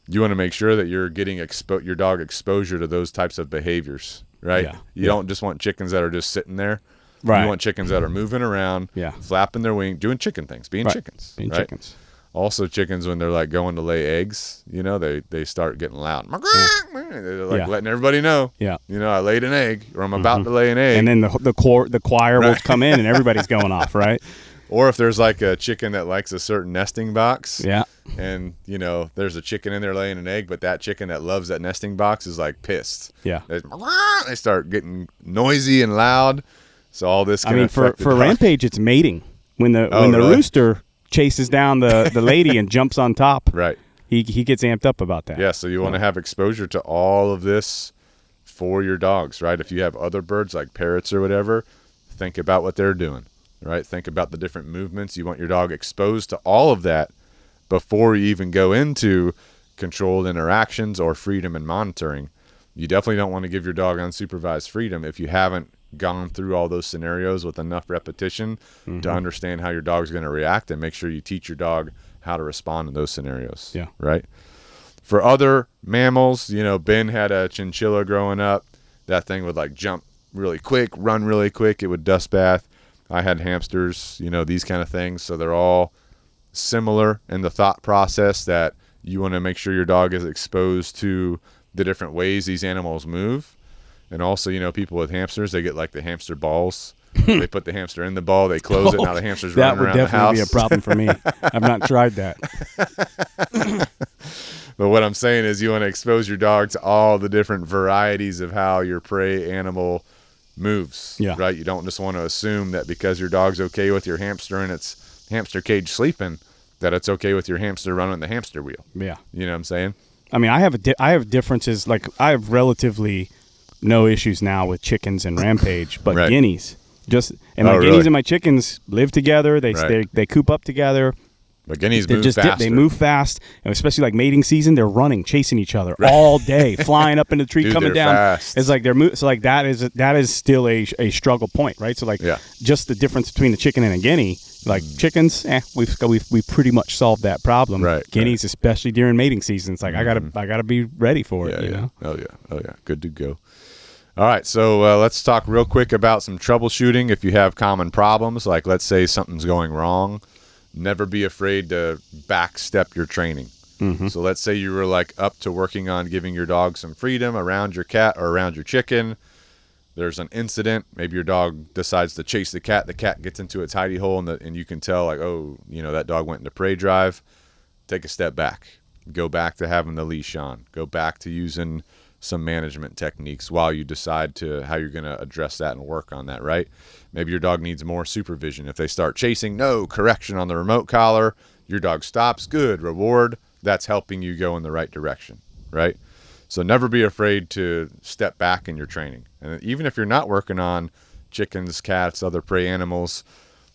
you want to make sure that you're getting your dog exposure to those types of behaviors. Right? Yeah. You don't just want chickens that are just sitting there. Right. You want chickens that are moving around, flapping their wing, doing chicken things, being chickens. Being right? chickens. Also, chickens, when they're like going to lay eggs, they start getting loud. They're like letting everybody know. Yeah. I laid an egg, or I'm about to lay an egg. And then the choir will come in and everybody's going off, right? Or if there's like a chicken that likes a certain nesting box. Yeah. And, there's a chicken in there laying an egg, but that chicken that loves that nesting box is like pissed. Yeah. They start getting noisy and loud. So all this can affect the for dog. Rampage, it's mating. When the really? rooster chases down the lady and jumps on top. Right. he gets amped up about that. Yeah, so you want to have exposure to all of this for your dogs, right? If you have other birds like parrots or whatever, think about what they're doing, right? Think about the different movements. You want your dog exposed to all of that before you even go into controlled interactions or freedom and monitoring. You definitely don't want to give your dog unsupervised freedom if you haven't gone through all those scenarios with enough repetition to understand how your dog's going to react, and make sure you teach your dog how to respond in those scenarios. Yeah. Right. For other mammals, Ben had a chinchilla growing up. That thing would like jump really quick, run really quick. It would dust bath. I had hamsters, these kind of things. So they're all similar in the thought process that you want to make sure your dog is exposed to the different ways these animals move. And also, people with hamsters, they get like the hamster balls. They put the hamster in the ball, they close it, now the hamster's running around the house. That would definitely be a problem for me. I've not tried that. But what I'm saying is you want to expose your dog to all the different varieties of how your prey animal moves, right? You don't just want to assume that because your dog's okay with your hamster in its hamster cage sleeping, that it's okay with your hamster running the hamster wheel. Yeah. You know what I'm saying? I mean, I have differences. Like, I have relatively no issues now with chickens and Rampage, but guineas. My guineas and my chickens live together. They coop up together. But guineas move faster. They move fast, and especially like mating season, they're running, chasing each other all day, flying up in the tree, coming down. Fast. It's like they're so like that is still a struggle point, right? So like just the difference between the chicken and a guinea. Like chickens, we pretty much solved that problem. Right. Guineas, especially during mating season, it's like I gotta be ready for it. You know? Oh yeah. Good to go. All right, so let's talk real quick about some troubleshooting. If you have common problems, like let's say something's going wrong, never be afraid to backstep your training. So let's say you were like up to working on giving your dog some freedom around your cat or around your chicken. There's an incident. Maybe your dog decides to chase the cat. The cat gets into its hidey hole, and you can tell, like, oh, that dog went into prey drive. Take a step back. Go back to having the leash on. Go back to using some management techniques while you decide how you're going to address that and work on that, right? Maybe your dog needs more supervision. If they start chasing, no, correction on the remote collar. Your dog stops, good, reward. That's helping you go in the right direction, right? So never be afraid to step back in your training. And even if you're not working on chickens, cats, other prey animals,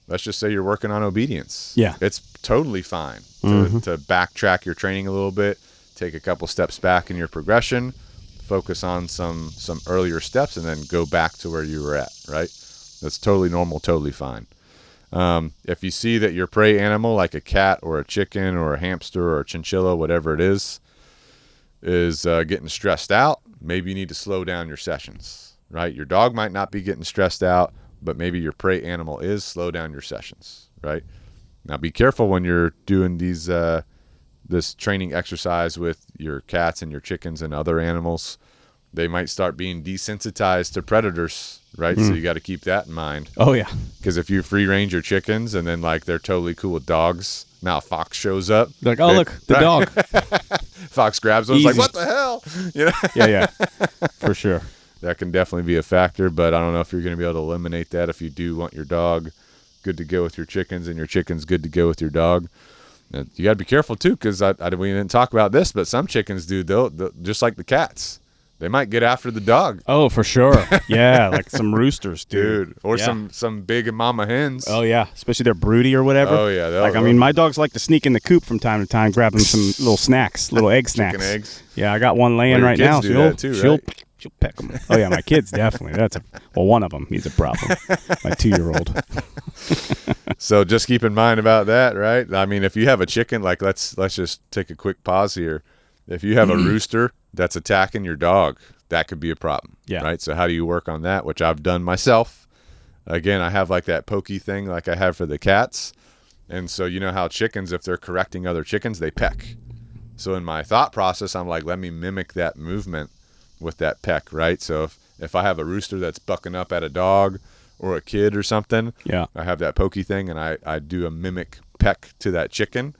let's just say you're working on obedience. Yeah. It's totally fine to backtrack your training a little bit, take a couple steps back in your progression, focus on some earlier steps, and then go back to where you were at, right? That's totally normal, totally fine. If you see that your prey animal, like a cat or a chicken or a hamster or a chinchilla, whatever it is getting stressed out, maybe you need to slow down your sessions, right? Your dog might not be getting stressed out, but maybe your prey animal is. Slow down your sessions, right? Now be careful when you're doing this training exercise with your cats and your chickens and other animals. They might start being desensitized to predators, right? So you got to keep that in mind. Oh yeah. Because if you free range your chickens and then like they're totally cool with dogs, now a fox shows up. They're like, oh look, the dog. Fox grabs one. It's like, what the hell? Yeah, for sure. That can definitely be a factor, but I don't know if you're going to be able to eliminate that if you do want your dog good to go with your chickens and your chickens good to go with your dog. And you got to be careful too, because we didn't talk about this, but some chickens do, they'll just like the cats. They might get after the dog. Oh, for sure. Yeah, like some roosters, dude. Or some big mama hens. Oh, yeah. Especially they're broody or whatever. Oh, yeah. My dogs like to sneak in the coop from time to time, grabbing some little snacks, little egg snacks. Chicken eggs. Yeah, I got one laying right now. She'll peck them. Oh, yeah, my kids, definitely. One of them, he's a problem. My 2-year-old. So just keep in mind about that, right? I mean, if you have a chicken, like let's just take a quick pause here. If you have a rooster that's attacking your dog, that could be a problem. Yeah. Right. So how do you work on that? Which I've done myself. Again, I have like that pokey thing like I have for the cats. And so you know how chickens, if they're correcting other chickens, they peck. So in my thought process, I'm like, let me mimic that movement with that peck, right? So if I have a rooster that's bucking up at a dog or a kid or something, I have that pokey thing and I do a mimic peck to that chicken.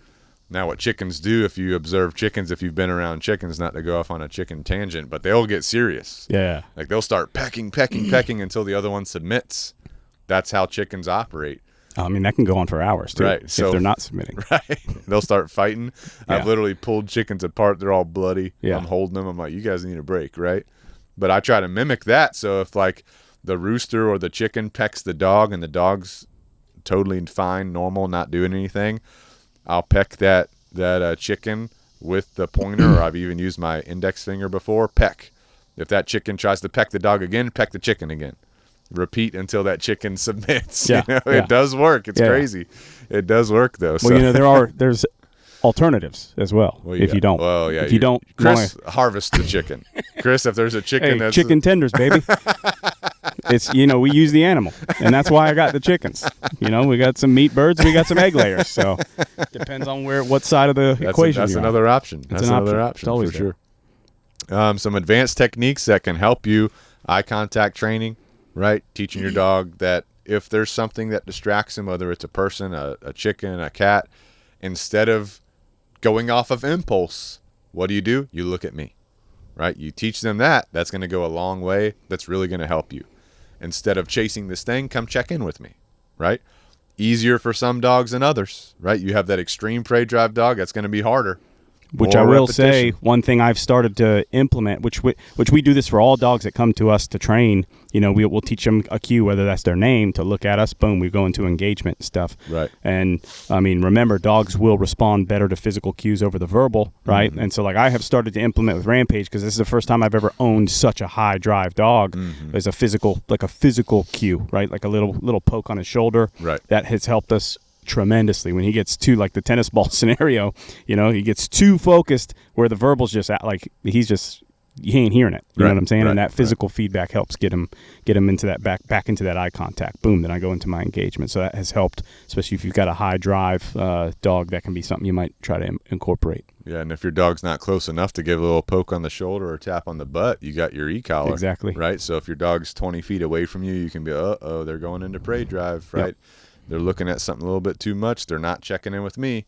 Now, what chickens do, if you observe chickens, if you've been around chickens, not to go off on a chicken tangent, but they'll get serious. Yeah. Like they'll start pecking until the other one submits. That's how chickens operate. I mean, that can go on for hours too, Right. if So they're not submitting. right, they'll start fighting. Yeah. I've literally pulled chickens apart. They're all bloody. Yeah. I'm holding them. I'm like, you guys need a break, right? But I try to mimic that. So if like the rooster or the chicken pecks the dog and the dog's totally fine, normal, not doing anything, I'll peck that chicken with the pointer, or I've even used my index finger before. Peck. If that chicken tries to peck the dog again, peck the chicken again. Repeat until that chicken submits. Yeah, You know, yeah. It does work. It's Yeah. crazy. It does work though. Well, you know, there's alternatives as well. Well, if yeah. you don't, Well, yeah, if you don't, Chris, harvest the chicken. Chris, if there's a chicken hey, that's chicken tenders, baby. It's, you know, we use the animal, and that's why I got the chickens. You know, we got some meat birds, we got some egg layers. So depends on what side of the equation. that's you're on. another option. It's That's an another option. option It's always for sure. Some advanced techniques that can help you: eye contact training, right? Teaching your dog that if there's something that distracts him, whether it's a person, a chicken, a cat, instead of going off of impulse, what do? You look at me, right? You teach them that. That's going to go a long way. That's really going to help you. Instead of chasing this thing, come check in with me, right? Easier for some dogs than others, right? You have that extreme prey drive dog, that's going to be harder. Which More I will say, repetition. one thing I've started to implement, which we do this for all dogs that come to us to train. You know, we'll teach them a cue, whether that's their name, to look at us. Boom, we go into engagement and stuff. Right. And I mean, remember, dogs will respond better to physical cues over the verbal, right? Mm-hmm. And so, like, I have started to implement with Rampage, because this is the first time I've ever owned such a high drive dog. Mm-hmm. As a physical cue, right? Like a little poke on his shoulder. Right. That has helped us tremendously. When he gets too, like the tennis ball scenario, you know, he gets too focused where the verbal's just like he ain't hearing it. You know what I'm saying? And that physical feedback helps get him into that back into that eye contact. Boom. Then I go into my engagement. So that has helped, especially if you've got a high drive dog. That can be something you might try to incorporate. Yeah, and if your dog's not close enough to give a little poke on the shoulder or tap on the butt, you got your e-collar. Exactly. Right? So if your dog's 20 feet away from you, you can be, they're going into prey drive, right? Yep. They're looking at something a little bit too much. They're not checking in with me.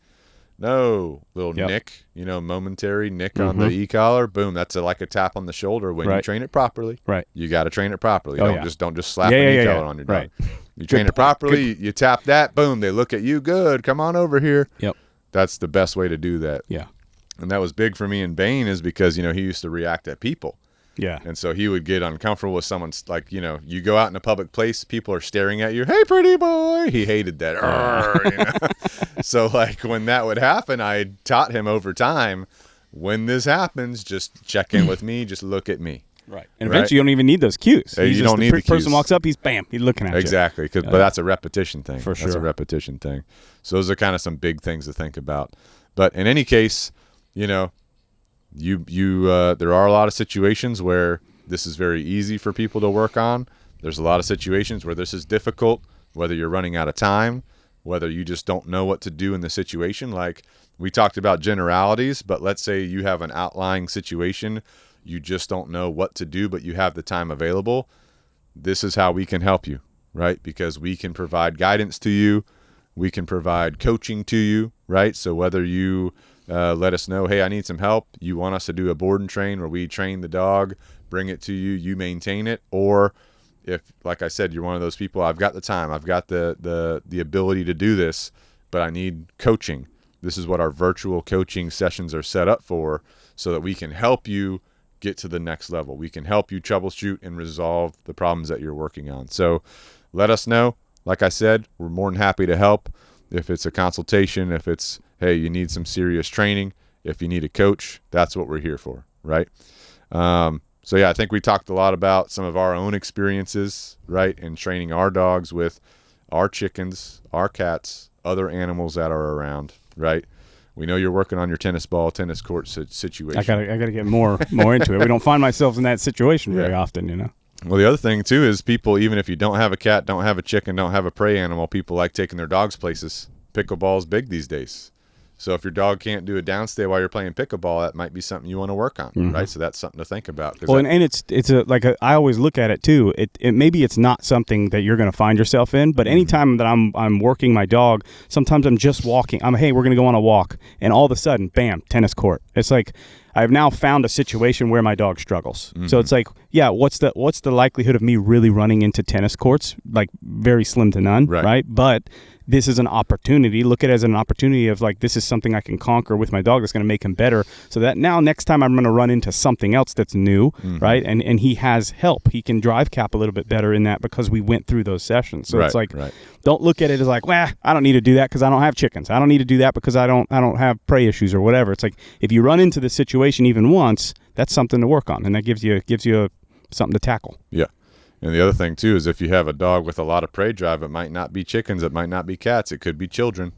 No, little nick, momentary nick on the e-collar. Boom, that's like a tap on the shoulder when you train it properly. Right. You got to train it properly. Don't just slap an e-collar on your dog. Right. You train it properly, you tap that, boom, they look at you, good, come on over here. Yep. That's the best way to do that. Yeah. And that was big for me in Bane, is because, he used to react at people. Yeah. And so he would get uncomfortable with someone's, like, you go out in a public place, people are staring at you. Hey, pretty boy. He hated that. So, like, when that would happen, I taught him over time, when this happens, just check in with me. Just look at me. Right. And eventually you don't even need those cues. You don't need the cues. Person walks up, he's looking at you. Exactly. But that's a repetition thing. For sure. That's a repetition thing. So those are kind of some big things to think about. But in any case, there are a lot of situations where this is very easy for people to work on. There's a lot of situations where this is difficult, whether you're running out of time, whether you just don't know what to do in the situation. Like, we talked about generalities, but let's say you have an outlying situation, you just don't know what to do, but you have the time available. This is how we can help you, right? Because we can provide guidance to you. We can provide coaching to you, right? So whether you let us know, hey, I need some help, you want us to do a board and train where we train the dog, bring it to you, you maintain it, or if, like I said, you're one of those people, I've got the time, I've got the ability to do this, but I need coaching. This is what our virtual coaching sessions are set up for, so that we can help you get to the next level. We can help you troubleshoot and resolve the problems that you're working on. So let us know. Like I said, we're more than happy to help. If it's a consultation, if it's, hey, you need some serious training, if you need a coach, that's what we're here for, right? So yeah, I think we talked a lot about some of our own experiences, right, in training our dogs with our chickens, our cats, other animals that are around, right? We know you're working on your tennis court situation. I gotta get more into it. We don't find ourselves in that situation very often, Well, the other thing too is people, even if you don't have a cat, don't have a chicken, don't have a prey animal, people like taking their dogs places. Pickleball's big these days. So if your dog can't do a downstay while you're playing pickleball, that might be something you want to work on, right? So that's something to think about. Well, and I always look at it too. It maybe it's not something that you're going to find yourself in, but anytime that I'm working my dog, sometimes I'm just walking. Hey, we're going to go on a walk, and all of a sudden, bam, tennis court. It's like, I've now found a situation where my dog struggles. So it's like, yeah, what's the likelihood of me really running into tennis courts? Like very slim to none, right? But this is an opportunity. Look at it as an opportunity of like, this is something I can conquer with my dog that's going to make him better, so that now next time I'm going to run into something else that's new, right? And he has help. He can drive cap a little bit better in that because we went through those sessions. So it's like, don't look at it as like, well, I don't need to do that because I don't have chickens. I don't need to do that because I don't have prey issues or whatever. It's like, if you run into this situation even once, that's something to work on, and that gives you something to tackle. Yeah. And the other thing, too, is if you have a dog with a lot of prey drive, it might not be chickens. It might not be cats. It could be children,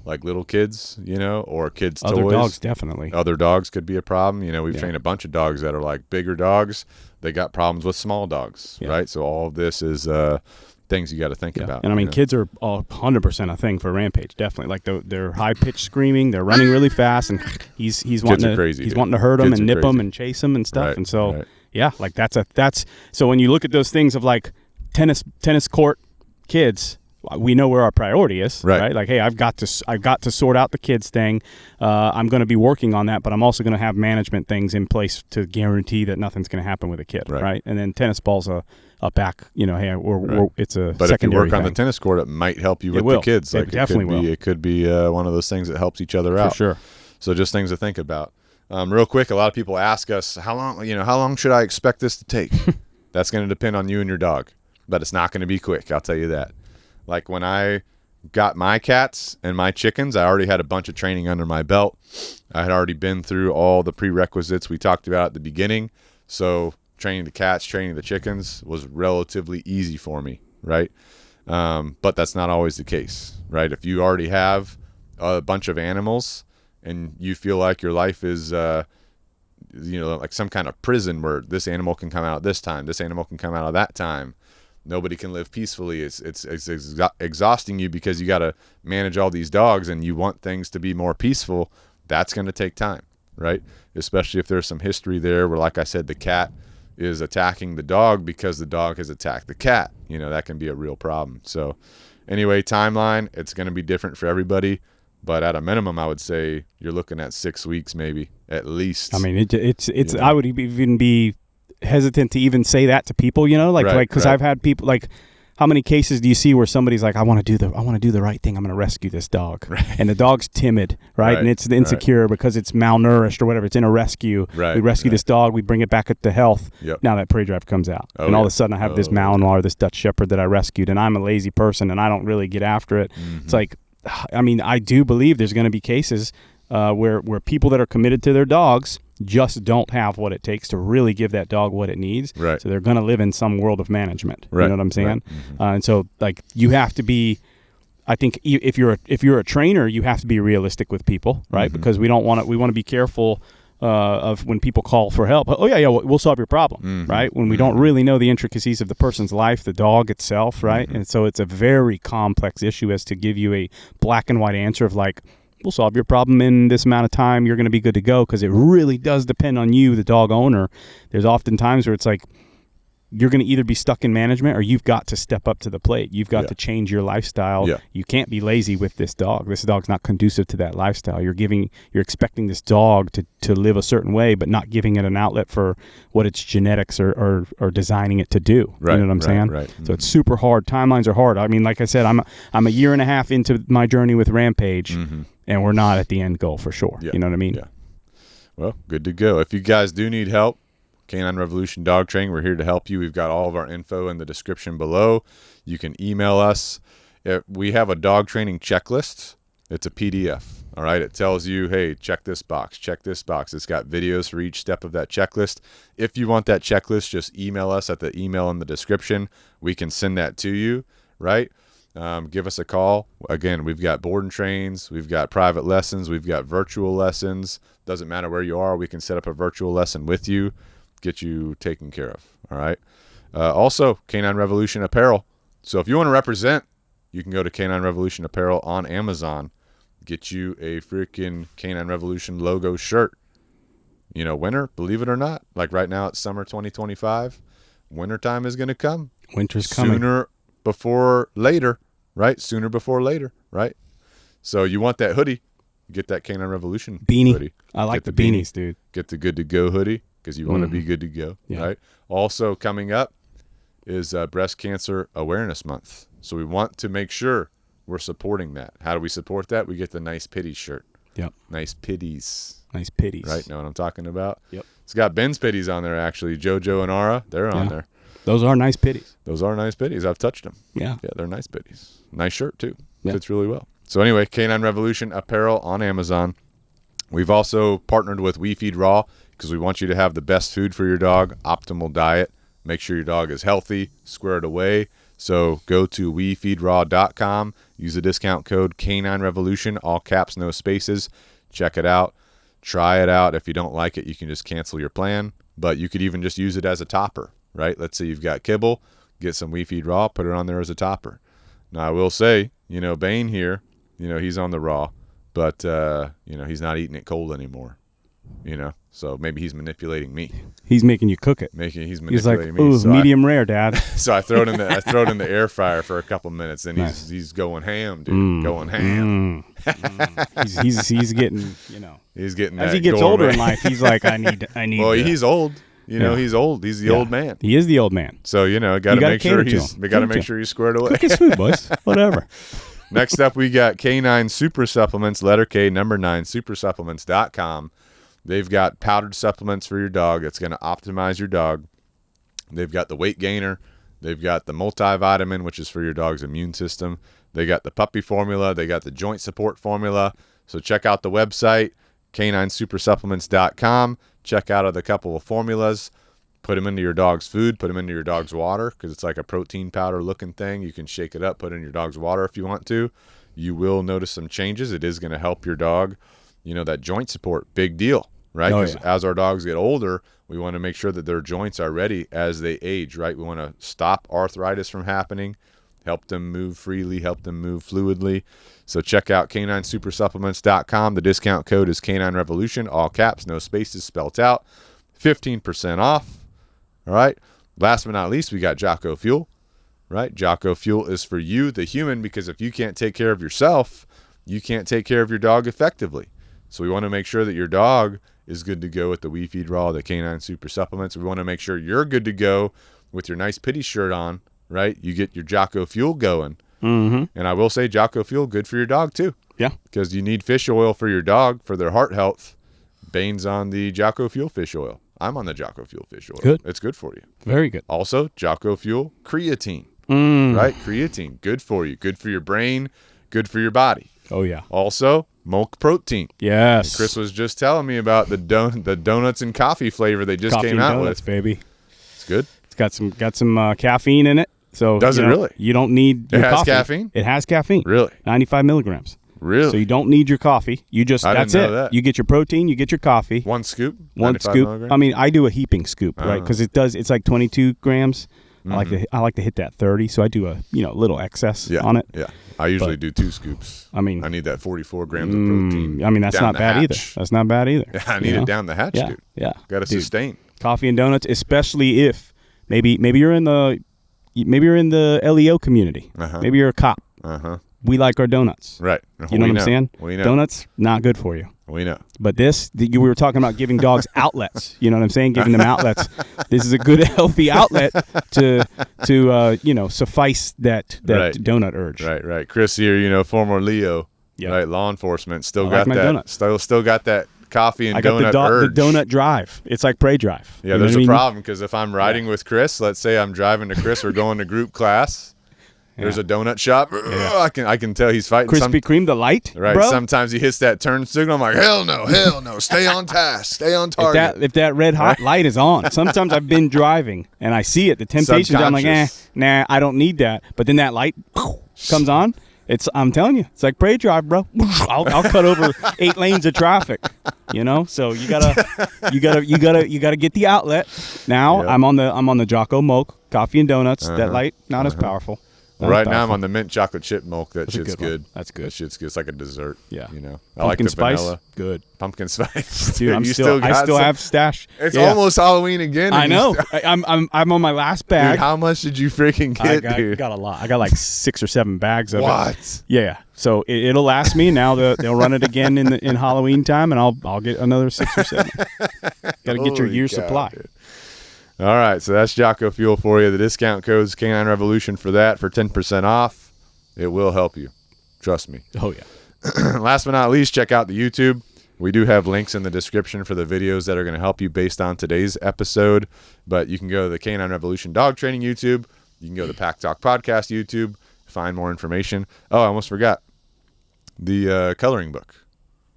like little kids, or kids' toys. Other dogs, definitely. Other dogs could be a problem. We've trained a bunch of dogs that are like bigger dogs. They got problems with small dogs, right? So all of this is things you got to think about. And I mean, kids are 100% a thing for Rampage, definitely. Like they're high-pitched screaming. They're running really fast, and he's wanting to hurt them and nip them and chase them and stuff. And so... Yeah, like that's so when you look at those things of like tennis court kids, we know where our priority is, right? Like, hey, I've got to sort out the kids thing. I'm going to be working on that, but I'm also going to have management things in place to guarantee that nothing's going to happen with a kid, right? And then tennis ball's a back, hey, it's a but secondary if you work thing. on the tennis court, it might help you with the kids. Like it definitely will. It could be one of those things that helps each other out. For sure. So just things to think about. Real quick, a lot of people ask us, how long should I expect this to take? That's going to depend on you and your dog, but it's not going to be quick. I'll tell you that. Like when I got my cats and my chickens, I already had a bunch of training under my belt. I had already been through all the prerequisites we talked about at the beginning. So training the cats, training the chickens was relatively easy for me, right? But that's not always the case, right? If you already have a bunch of animals and you feel like your life is, like some kind of prison where this animal can come out this time, this animal can come out of that time, nobody can live peacefully. It's exhausting you because you got to manage all these dogs and you want things to be more peaceful. That's going to take time, right? Especially if there's some history there where, like I said, the cat is attacking the dog because the dog has attacked the cat. That can be a real problem. So anyway, timeline, it's going to be different for everybody. But at a minimum, I would say you're looking at 6 weeks, maybe at least. I mean, it's. I would even be hesitant to even say that to people, because I've had people like, how many cases do you see where somebody's like, I want to do the right thing. I'm going to rescue this dog, and the dog's timid, right? And it's insecure because it's malnourished or whatever. It's in a rescue. We rescue this dog. We bring it back to health. Now that prey drive comes out, and all of a sudden I have this Malinois, this Dutch Shepherd that I rescued, and I'm a lazy person and I don't really get after it. It's like, I mean, I do believe there's going to be cases where people that are committed to their dogs just don't have what it takes to really give that dog what it needs. So they're going to live in some world of management. You know what I'm saying? And so, like, you have to be. I think if you're a trainer, you have to be realistic with people, right? Because we want to be careful of when people call for help. Oh yeah, we'll solve your problem, right? When we don't really know the intricacies of the person's life, the dog itself, right? And so it's a very complex issue as to give you a black and white answer of like, we'll solve your problem in this amount of time, you're going to be good to go, because it really does depend on you, the dog owner. There's often times where it's like, you're going to either be stuck in management or you've got to step up to the plate. You've got to change your lifestyle. You can't be lazy with this dog. This dog's not conducive to that lifestyle. You're expecting this dog to live a certain way, but not giving it an outlet for what its genetics or designing it to do. You know what I'm saying? So it's super hard. Timelines are hard. I mean, like I said, I'm a year and a half into my journey with Rampage, and we're not at the end goal for sure. You know what I mean? Well, good to go. If you guys do need help, Canine Revolution Dog Training, we're here to help you. We've got all of our info in the description below. You can email us. We have a dog training checklist. It's a PDF. All right. It tells you, hey, check this box, check this box. It's got videos for each step of that checklist. If you want that checklist, just email us at the email in the description. We can send that to you, right? Give us a call. Again, we've got board and trains. We've got private lessons. We've got virtual lessons. Doesn't matter where you are. We can set up a virtual lesson with you, get you taken care of. All right. Also, Canine Revolution Apparel. So if you want to represent, you can go to Canine Revolution Apparel on Amazon. Get you a freaking Canine Revolution logo shirt. Winter, believe it or not, like right now it's summer 2025. Wintertime is going to come. Winter's coming. Sooner before later, right? Sooner before later, right? So you want that hoodie, get that Canine Revolution beanie. hoodie. I like the beanies, dude. Get the Good to Go hoodie because you want to be good to go, right? Also coming up is Breast Cancer Awareness Month. So we want to make sure we're supporting that. How do we support that? We get the Nice Pitties shirt. Yep. Nice Pitties. Nice pitties. Right? Know what I'm talking about? Yep. It's got Ben's Pitties on there, actually. JoJo and Ara, they're on there. Those are nice pitties. Those are nice pitties. I've touched them. Yeah. Yeah, they're nice pitties. Nice shirt, too. Yeah. Fits really well. So anyway, Canine Revolution apparel on Amazon. We've also partnered with We Feed Raw because we want you to have the best food for your dog, optimal diet. Make sure your dog is healthy, squared away. So go to wefeedraw.com. Use the discount code Canine Revolution, all caps, no spaces. Check it out. Try it out. If you don't like it, you can just cancel your plan. But you could even just use it as a topper, right? Let's say you've got kibble, get some We Feed Raw, put it on there as a topper. Now, I will say, Bane here, he's on the raw, but, he's not eating it cold anymore, So maybe he's manipulating me. He's making you cook it. He's manipulating He's like, me. ooh, So medium rare, Dad. So I throw it in the air fryer for a couple minutes, and he's going ham, dude. Going ham. He's getting, He's getting as that he gets gourmet. older in life, he's like, I need. Well, he's old. He's old. He's the old man. He is the old man. So got to make sure he's squared away. Cook his food, boys. Whatever. Next up, we got K9 Super Supplements, letter K, number 9, supersupplements.com. They've got powdered supplements for your dog that's going to optimize your dog. They've got the weight gainer. They've got the multivitamin, which is for your dog's immune system. They got the puppy formula. They got the joint support formula. So check out the website, K9supersupplements.com. Check out the couple of formulas. Put them into your dog's food. Put them into your dog's water because it's like a protein powder looking thing. You can shake it up, put it in your dog's water if you want to. You will notice some changes. It is going to help your dog. That joint support, big deal, right? Because as our dogs get older, we want to make sure that their joints are ready as they age, right? We want to stop arthritis from happening, help them move freely, help them move fluidly. So check out K9supersupplements.com. The discount code is Canine Revolution, all caps, no spaces, spelled out. 15% off. All right. Last but not least, we got Jocko Fuel, right? Jocko Fuel is for you, the human, because if you can't take care of yourself, you can't take care of your dog effectively. So we want to make sure that your dog is good to go with the We Feed Raw, the Canine Super Supplements. We want to make sure you're good to go with your nice Pitty shirt on, right? You get your Jocko Fuel going. Mm-hmm. And I will say Jocko Fuel, good for your dog too. Yeah. Because you need fish oil for your dog for their heart health. Bane's on the Jocko Fuel fish oil. I'm on the Jocko Fuel fish oil. Good. It's good for you. Very good. Also, Jocko Fuel creatine, right? Creatine, good for you. Good for your brain, good for your body. Oh, yeah. Also, milk protein. Yes. And Chris was just telling me about the donuts and coffee flavor they just Coffee came and out donuts, with. baby. It's good. It's got some caffeine in it. So Does it really? You don't need your It has coffee. caffeine? It has caffeine. Really? 95 milligrams. Really? So you don't need your coffee. You just I that's didn't know it. that. You get your protein. You get your coffee. One scoop? One 95 scoop. milligrams? I mean, I do a heaping scoop, right? Because it's like 22 grams. Mm-hmm. I like to hit that 30, so I do a little excess on it. Yeah. I usually do 2 scoops. I mean, I need that 44 grams of protein. I mean, that's down not the bad hatch. either. That's not bad either. Yeah, I need it down the hatch, Yeah, dude. yeah. Got to sustain. Coffee and donuts, especially if maybe you're in the LEO community. Uh-huh. Maybe you're a cop. Uh-huh. We like our donuts. Right. You know what I'm saying? We know. Donuts, not good for you. We know. But we were talking about giving dogs outlets. You know what I'm saying? Giving them outlets. This is a good, healthy outlet to suffice that Right. donut urge. Right. Chris here, former Leo, Yep. right? Law enforcement, still I got like my that. donuts. Still got that coffee and I got donut the urge. donut drive. It's like prey drive. Yeah, You know there's what I a mean? problem because if I'm riding with Chris, let's say I'm driving to Chris, we're going to group class. There's a donut shop. I can tell he's fighting. Krispy Kreme, the light, Right. bro. Sometimes he hits that turn signal. I'm like, hell no. Stay on task. Stay on target. If that red hot light is on, sometimes I've been driving and I see it. The temptation, I'm like, nah, I don't need that. But then that light comes on. I'm telling you, it's like prey drive, bro. I'll cut over 8 lanes of traffic. So you gotta get the outlet. Now Yep. I'm on the Jocko Milk coffee and donuts. That light not as powerful. Well, right now I'm on the mint chocolate chip milk. That That's a shit's good one. good. That's good. That shit's good. It's like a dessert. Yeah. You know, I Pumpkin like the spice, vanilla. good. Pumpkin spice. Dude, You I still got some? have stash. It's Yeah. almost Halloween again. I and you know. still- I'm on my last bag. Dude, how much did you freaking get, dude? got a lot. I got like 6 or 7 bags of it. What? Yeah. So it'll last me. Now they'll run it again in Halloween time, and I'll get another 6 or 7. Got to get your Holy year's cow, supply. dude. All right, so that's Jocko Fuel for you. The discount code's Canine Revolution for that for 10% off. It will help you. Trust me. Oh yeah. Last but not least, check out the YouTube. We do have links in the description for the videos that are going to help you based on today's episode. But you can go to the Canine Revolution Dog Training YouTube. You can go to the Pack Talk Podcast YouTube. Find more information. Oh, I almost forgot. The coloring book.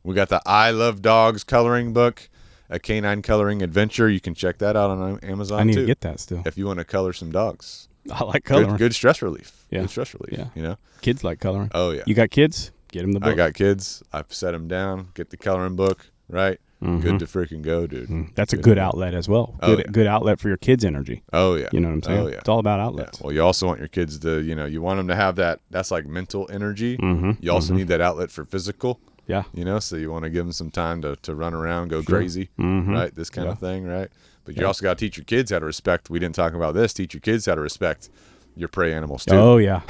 We got the I Love Dogs coloring book, a canine coloring adventure. You can check that out on Amazon I need too. to get that still. If you want to color some dogs. I like coloring. Good stress relief. Yeah. Good stress relief. Yeah. You know? Kids like coloring. Oh, yeah. You got kids? Get them the book. I got kids. I've set them down. Get the coloring book, right? Mhm. Good to freaking go, dude. That's a good outlet as well. Oh, Good yeah. good outlet for your kids' energy. Oh, yeah. You know what I'm saying? Oh, yeah. It's all about Yeah. outlets. Well, you also want your kids to, you want them to have that. That's like mental energy. Mhm. You also need that outlet for physical, Yeah. so you want to give them some time to run around, go Sure. crazy, Mhm. right? This kind Yeah. of thing, right? But you also got to teach your kids how to respect. We didn't talk about this. Teach your kids how to respect your prey animals, too. Oh yeah.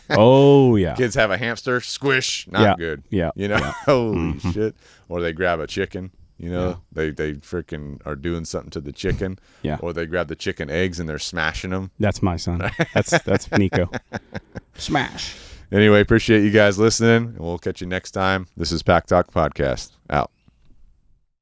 Oh yeah. Kids have a hamster, squish, not Yeah. good. Yeah. Holy shit. Or they grab a chicken, they freaking are doing something to the chicken. Yeah. Or they grab the chicken eggs and they're smashing them. That's my son. That's Nico. Smash. Anyway, appreciate you guys listening, and we'll catch you next time. This is Pack Talk Podcast. Out.